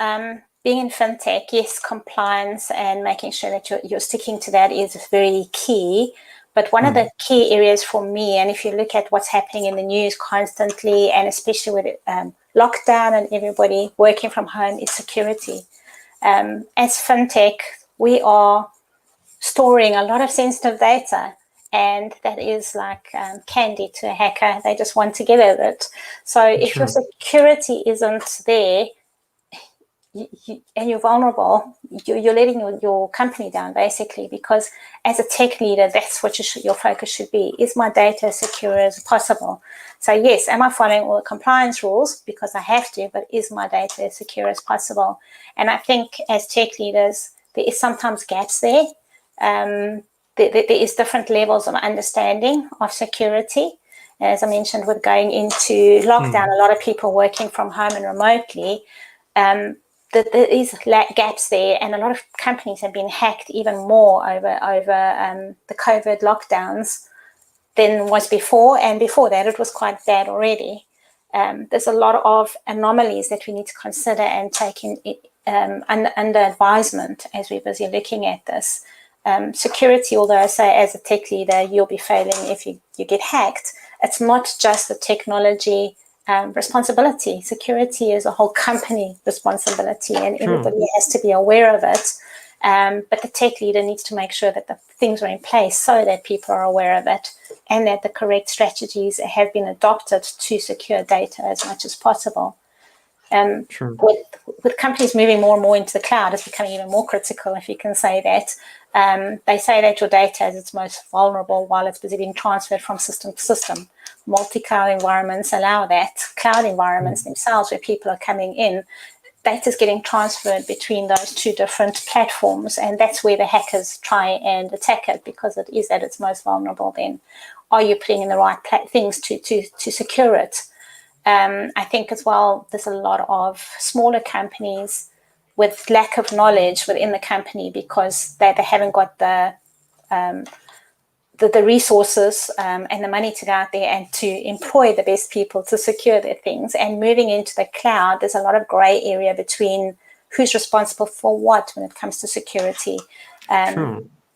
being in fintech, yes, compliance and making sure that you're sticking to that is very key. But one of the key areas for me, and if you look at what's happening in the news constantly, and especially with lockdown and everybody working from home, is security. As fintech, we are storing a lot of sensitive data. And that is like candy to a hacker. They just want to get at it. So if your security isn't there and you're vulnerable, you're letting your company down, basically, because as a tech leader, that's what your focus should be. Is my data as secure as possible? So yes, am I following all the compliance rules? Because I have to, but is my data as secure as possible? And I think as tech leaders, there is sometimes gaps there. There is different levels of understanding of security. As I mentioned, with going into lockdown, a lot of people working from home and remotely, there is gaps there, and a lot of companies have been hacked even more over the COVID lockdowns than was before. And before that, it was quite bad already. There's a lot of anomalies that we need to consider and take under advisement as we're busy looking at this. Security, although I say as a tech leader, you'll be failing if you get hacked, it's not just the technology responsibility. Security is a whole company responsibility, and everybody has to be aware of it. But the tech leader needs to make sure that the things are in place so that people are aware of it and that the correct strategies have been adopted to secure data as much as possible. With companies moving more and more into the cloud, it's becoming even more critical, if you can say that. They say that your data is its most vulnerable while it's busy being transferred from system to system. Multi-cloud environments allow that. Cloud environments themselves, where people are coming in, data is getting transferred between those two different platforms, and that's where the hackers try and attack it, because it is at its most vulnerable. Then, are you putting in the right things to secure it? I think as well, there's a lot of smaller companies with lack of knowledge within the company because they haven't got the resources and the money to go out there and to employ the best people to secure their things. And moving into the cloud, there's a lot of gray area between who's responsible for what when it comes to security.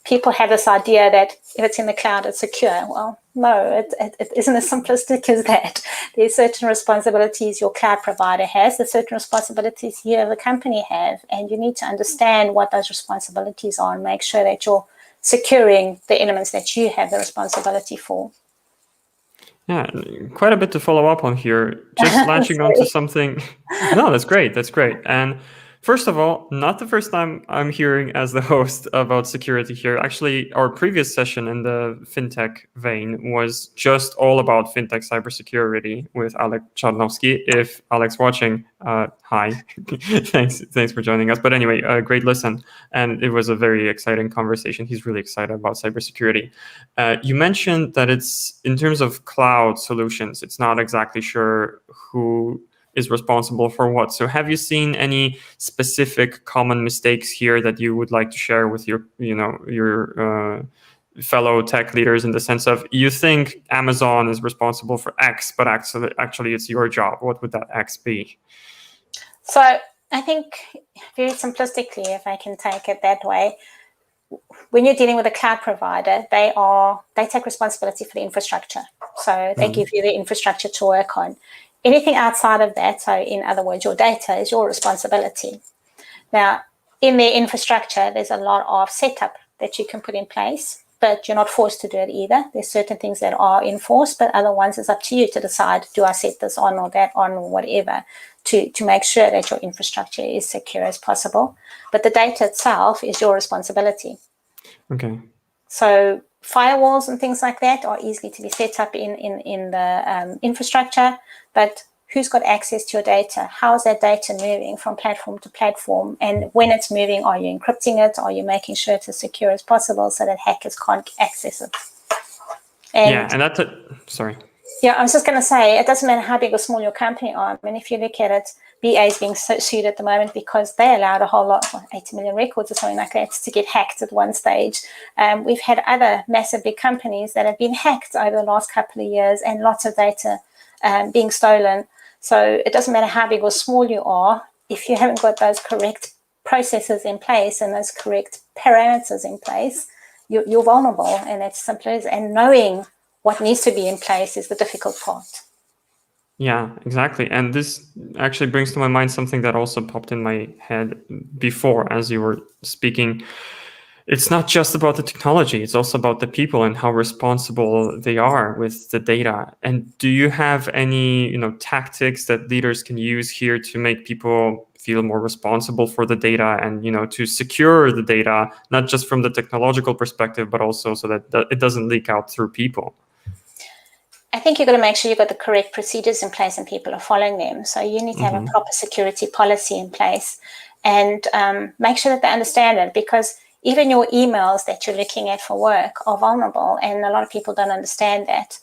People have this idea that if it's in the cloud, it's secure. Well, no, it isn't as simplistic as that. There's certain responsibilities your cloud provider has, there's certain responsibilities you as a company have, and you need to understand what those responsibilities are and make sure that you're securing the elements that you have the responsibility for. Yeah, quite a bit to follow up on here. Just latching onto something. No, that's great. That's great. And first of all, not the first time I'm hearing as the host about security here. Actually, our previous session in the fintech vein was just all about fintech cybersecurity with Alex Czarnowski. If Alex watching, hi, thanks for joining us. But anyway, great listen, and it was a very exciting conversation. He's really excited about cybersecurity. You mentioned that it's in terms of cloud solutions, it's not exactly sure who is responsible for what. So have you seen any specific common mistakes here that you would like to share with your fellow tech leaders, in the sense of you think Amazon is responsible for X, but actually it's your job? What would that X be? So I think very simplistically, if I can take it that way, when you're dealing with a cloud provider, they take responsibility for the infrastructure. So they give you the infrastructure to work on. Anything outside of that, so in other words, your data is your responsibility. Now, in their infrastructure, there's a lot of setup that you can put in place, but you're not forced to do it either. There's certain things that are enforced, but other ones it's up to you to decide, do I set this on or that on or whatever, to make sure that your infrastructure is secure as possible. But the data itself is your responsibility. Okay. So firewalls and things like that are easily to be set up in the infrastructure, but who's got access to your data? How is that data moving from platform to platform? And when it's moving, are you encrypting it? Are you making sure it's as secure as possible so that hackers can't access it? And that's sorry. Yeah, I was just going to say, it doesn't matter how big or small your company are. I mean, if you look at it, BA is being sued at the moment because they allowed a whole lot, 80 million records or something like that, to get hacked at one stage. We've had other massive big companies that have been hacked over the last couple of years and lots of data being stolen. So it doesn't matter how big or small you are, if you haven't got those correct processes in place and those correct parameters in place, you're vulnerable, and it's simple as. And knowing what needs to be in place is the difficult part. Yeah, exactly. And this actually brings to my mind something that also popped in my head before as you were speaking. It's not just about the technology, it's also about the people and how responsible they are with the data. And do you have any, tactics that leaders can use here to make people feel more responsible for the data and, to secure the data, not just from the technological perspective, but also so that it doesn't leak out through people? I think you've got to make sure you've got the correct procedures in place and people are following them. So you need to have a proper security policy in place and make sure that they understand it, because even your emails that you're looking at for work are vulnerable, and a lot of people don't understand that.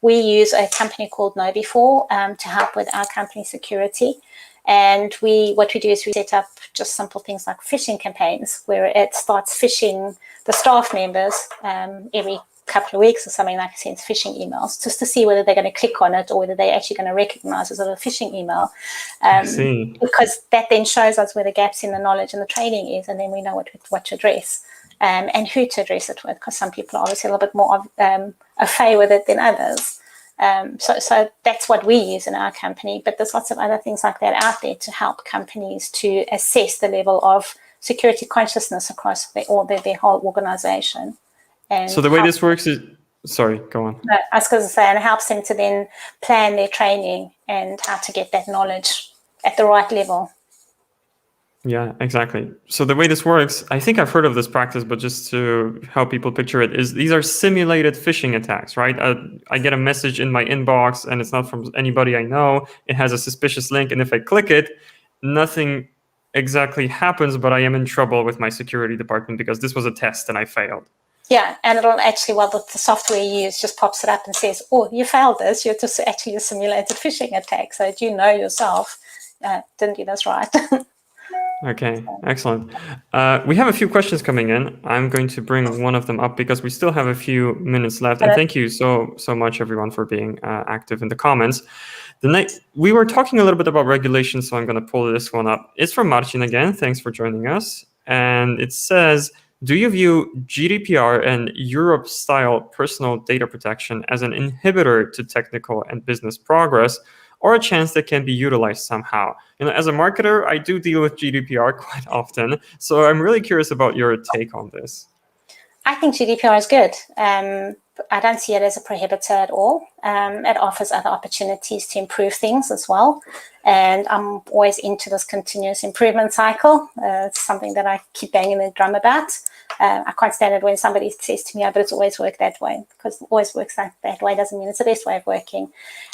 We use a company called KnowBe4 to help with our company security. And what we do is we set up just simple things like phishing campaigns, where it starts phishing the staff members every couple of weeks or something, like I send phishing emails just to see whether they're going to click on it or whether they're actually going to recognize it as a phishing email. Because that then shows us where the gaps in the knowledge and the training is, and then we know what to address and who to address it with, because some people are obviously a little bit more au fait with it than others. So that's what we use in our company, but there's lots of other things like that out there to help companies to assess the level of security consciousness across their whole organization. And so the way this works is, sorry, go on. No, I was going to say, and it helps them to then plan their training and how to get that knowledge at the right level. Yeah, exactly. So the way this works, I think I've heard of this practice, but just to help people picture it, is these are simulated phishing attacks, right? I get a message in my inbox and it's not from anybody I know. It has a suspicious link, and if I click it, nothing exactly happens, but I am in trouble with my security department because this was a test and I failed. Yeah, and it'll actually, the software you use just pops it up and says, oh, you failed this. You're just actually a simulated phishing attack. So do you know yourself, didn't do this right? Okay, excellent. We have a few questions coming in. I'm going to bring one of them up because we still have a few minutes left. And thank you so much, everyone, for being active in the comments. We were talking a little bit about regulation, so I'm going to pull this one up. It's from Marcin again. Thanks for joining us. And it says, do you view GDPR and Europe-style personal data protection as an inhibitor to technical and business progress, or a chance that can be utilized somehow? As a marketer, I do deal with GDPR quite often, so I'm really curious about your take on this. I think GDPR is good. I don't see it as a prohibitor at all. It offers other opportunities to improve things as well. And I'm always into this continuous improvement cycle. It's something that I keep banging the drum about. I can't stand it when somebody says to me, oh, but it's always worked that way, because it always works that way doesn't mean it's the best way of working.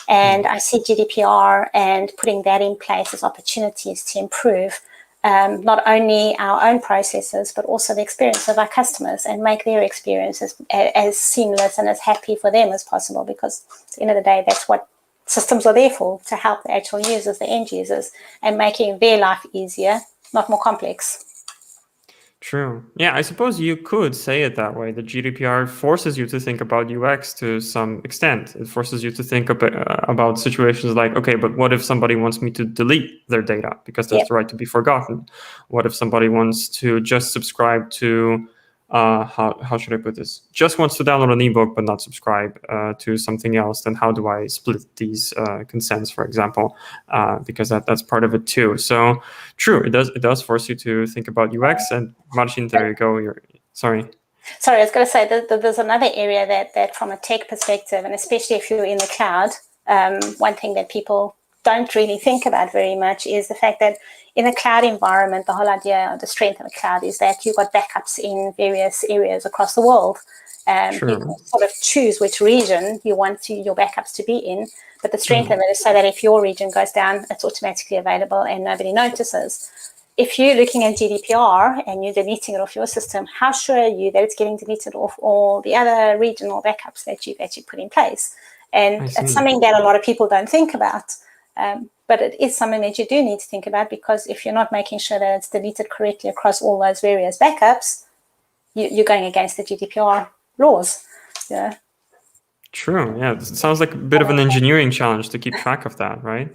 And I see GDPR and putting that in place as opportunities to improve not only our own processes, but also the experience of our customers, and make their experiences as seamless and as happy for them as possible. Because at the end of the day, that's what systems are there for, to help the actual users, the end users, and making their life easier, not more complex. True. Yeah, I suppose you could say it that way. The GDPR forces you to think about UX to some extent. It forces you to think about situations like, okay, but what if somebody wants me to delete their data because there's Yep. the right to be forgotten? What if somebody wants to just subscribe to, how should I put this? Just wants to download an ebook but not subscribe to something else? Then how do I split these consents, for example? Because that's part of it too. So true, it does force you to think about UX. And Marcin, there you go. Sorry. Sorry, I was going to say that there's another area that from a tech perspective, and especially if you're in the cloud, one thing that people don't really think about very much is the fact that in a cloud environment, the whole idea of the strength of a cloud is that you've got backups in various areas across the world. Sure. You can sort of choose which region you want your backups to be in, but the strength of it is so that if your region goes down, it's automatically available and nobody notices. If you're looking at GDPR and you're deleting it off your system, how sure are you that it's getting deleted off all the other regional backups that you've actually put in place? And it's something that a lot of people don't think about. But it is something that you do need to think about, because if you're not making sure that it's deleted correctly across all those various backups, you're going against the GDPR laws. Yeah. True. Yeah. It sounds like a bit of an engineering challenge to keep track of that, right?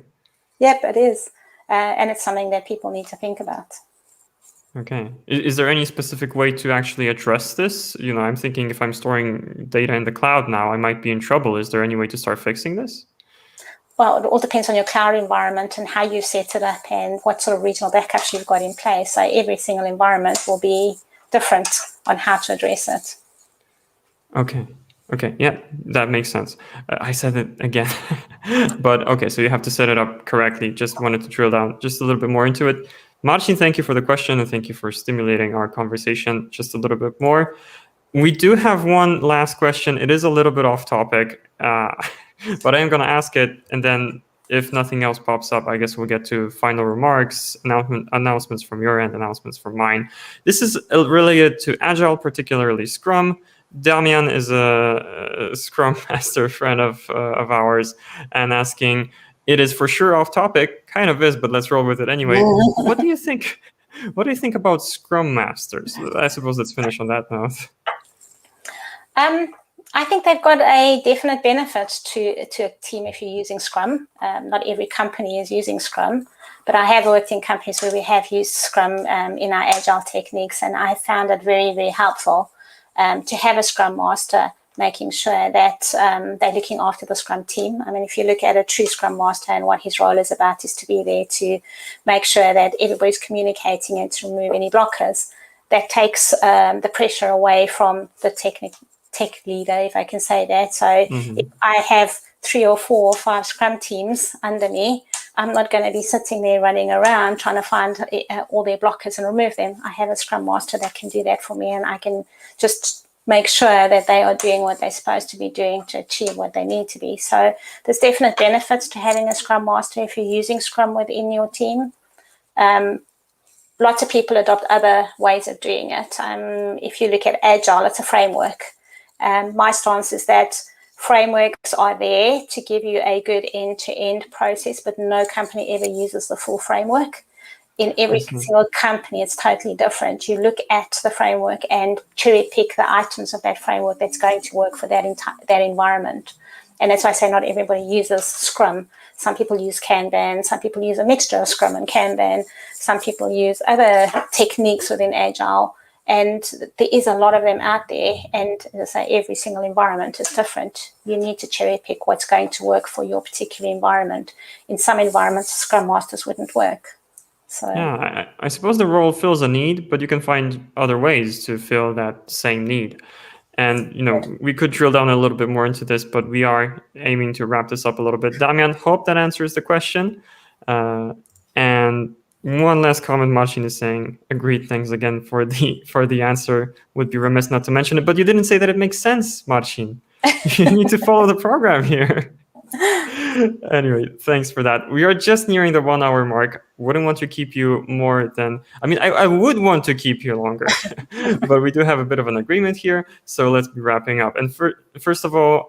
Yep, it is. And it's something that people need to think about. Okay. Is there any specific way to actually address this? I'm thinking if I'm storing data in the cloud now, I might be in trouble. Is there any way to start fixing this? Well, it all depends on your cloud environment and how you set it up and what sort of regional backups you've got in place. So every single environment will be different on how to address it. Okay. Yeah, that makes sense. I said it again, but okay. So you have to set it up correctly. Just wanted to drill down just a little bit more into it. Marcin, thank you for the question, and thank you for stimulating our conversation just a little bit more. We do have one last question. It is a little bit off topic, but I am going to ask it, and then if nothing else pops up, I guess we'll get to final remarks, announcements from your end, announcements from mine. This is related to Agile, particularly Scrum. Damian is a Scrum Master friend of ours, and asking, it is for sure off topic, kind of is, but let's roll with it anyway. What do you think? What do you think about Scrum Masters? I suppose let's finish on that note. I think they've got a definite benefit to a team if you're using Scrum. Not every company is using Scrum, but I have worked in companies where we have used Scrum in our Agile techniques, and I found it very, very helpful to have a Scrum Master making sure that they're looking after the Scrum team. I mean, if you look at a true Scrum Master and what his role is about, is to be there to make sure that everybody's communicating and to remove any blockers. That takes the pressure away from the tech leader, if I can say that. So if I have 3 or 4 or 5 Scrum teams under me, I'm not going to be sitting there running around trying to find all their blockers and remove them. I have a Scrum Master that can do that for me, and I can just make sure that they are doing what they're supposed to be doing to achieve what they need to be. So there's definite benefits to having a Scrum Master if you're using Scrum within your team. Lots of people adopt other ways of doing it. If you look at Agile, it's a framework. My stance is that frameworks are there to give you a good end-to-end process, but no company ever uses the full framework. In every single company, it's totally different. You look at the framework and cherry pick the items of that framework that's going to work for that environment. And that's why I say not everybody uses Scrum. Some people use Kanban. Some people use a mixture of Scrum and Kanban. Some people use other techniques within Agile. And there is a lot of them out there. And as I say, every single environment is different. You need to cherry pick what's going to work for your particular environment. In some environments, Scrum Masters wouldn't work. So yeah, I suppose the role fills a need, but you can find other ways to fill that same need. And, we could drill down a little bit more into this, but we are aiming to wrap this up a little bit. Damian, hope that answers the question. And one last comment, Marcin is saying, agreed, thanks again for the answer. Would be remiss not to mention it, but you didn't say that it makes sense, Marcin. You need to follow the program here. Anyway, thanks for that. We are just nearing the 1 hour mark. Wouldn't want to keep you more than, I would want to keep you longer, but we do have a bit of an agreement here. So let's be wrapping up. And first of all,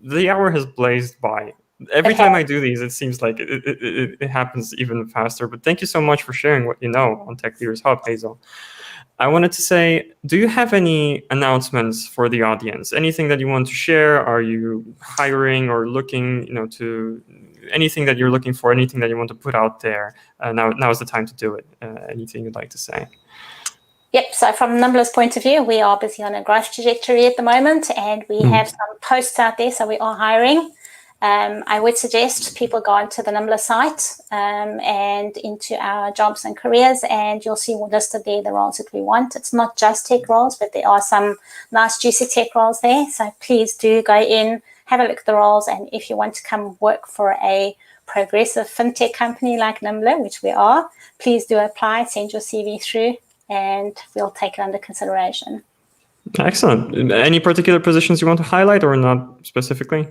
the hour has blazed by. Every time I do these, it seems like it happens even faster. But thank you so much for sharing what you know on Tech Leaders Hub, Hazel. I wanted to say, do you have any announcements for the audience? Anything that you want to share? Are you hiring or looking, to anything that you're looking for, anything that you want to put out there? Now is the time to do it. Anything you'd like to say? Yep, so from Nimbla's point of view, we are busy on a growth trajectory at the moment, and we have some posts out there, so we are hiring. I would suggest people go onto the Nimbla site and into our jobs and careers, and you'll see listed there the roles that we want. It's not just tech roles, but there are some nice juicy tech roles there. So please do go in, have a look at the roles, and if you want to come work for a progressive fintech company like Nimbla, which we are, please do apply, send your CV through, and we'll take it under consideration. Excellent. Any particular positions you want to highlight or not specifically?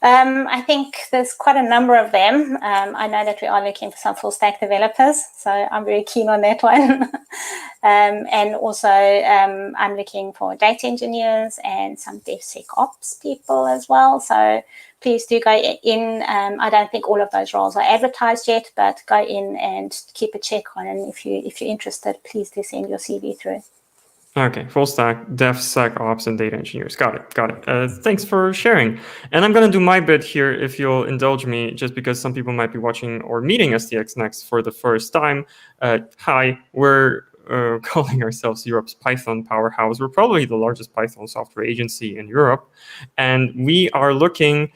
I think there's quite a number of them. I know that we are looking for some full stack developers, so I'm very keen on that one. And also I'm looking for data engineers and some DevSecOps people as well. So please do go in. I don't think all of those roles are advertised yet, but go in and keep a check on. And if you're interested, please do send your CV through. Okay, full stack, DevSecOps, and data engineers. Got it. Thanks for sharing. And I'm going to do my bit here, if you'll indulge me, just because some people might be watching or meeting STX Next for the first time. Hi, we're calling ourselves Europe's Python powerhouse. We're probably the largest Python software agency in Europe. And we are looking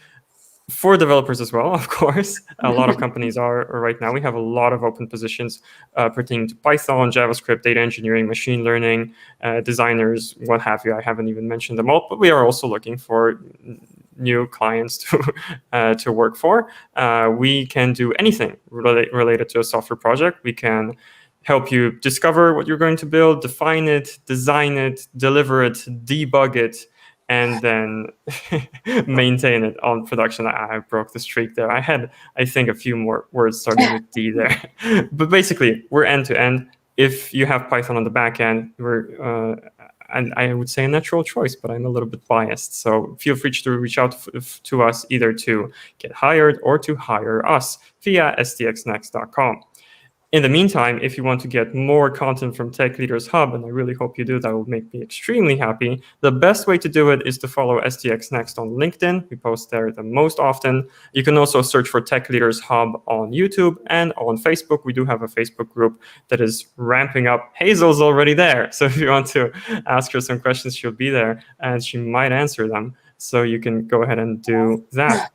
for developers as well, of course. A lot of companies are right now. We have a lot of open positions pertaining to Python, JavaScript, data engineering, machine learning, designers, what have you. I haven't even mentioned them all, but we are also looking for new clients to work for. We can do anything related to a software project. We can help you discover what you're going to build, define it, design it, deliver it, debug it, and then maintain it on production. I broke the streak there. I had, I think, a few more words starting with D there. But basically, we're end-to-end. If you have Python on the back end, we're, and I would say a natural choice, but I'm a little bit biased. So feel free to reach out to us either to get hired or to hire us via stxnext.com. In the meantime, if you want to get more content from Tech Leaders Hub, and I really hope you do, that will make me extremely happy, the best way to do it is to follow STX Next on LinkedIn. We post there the most often. You can also search for Tech Leaders Hub on YouTube and on Facebook. We do have a Facebook group that is ramping up. Hazel's already there. So if you want to ask her some questions, she'll be there and she might answer them. So you can go ahead and do that.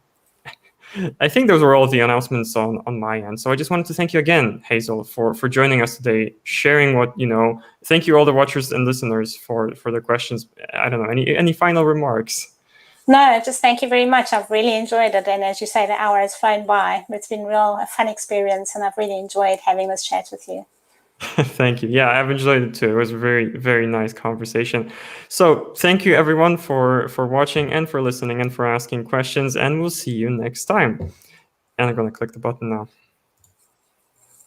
I think those were all the announcements on my end. So I just wanted to thank you again, Hazel, for joining us today, sharing what you know. Thank you all the watchers and listeners for the questions. I don't know, any final remarks? No, just thank you very much. I've really enjoyed it. And as you say, the hour has flown by. It's been a fun experience, and I've really enjoyed having this chat with you. Thank you. Yeah, I've enjoyed it too. It was a very, very nice conversation. So thank you everyone for watching and for listening and for asking questions, and we'll see you next time. And I'm going to click the button now.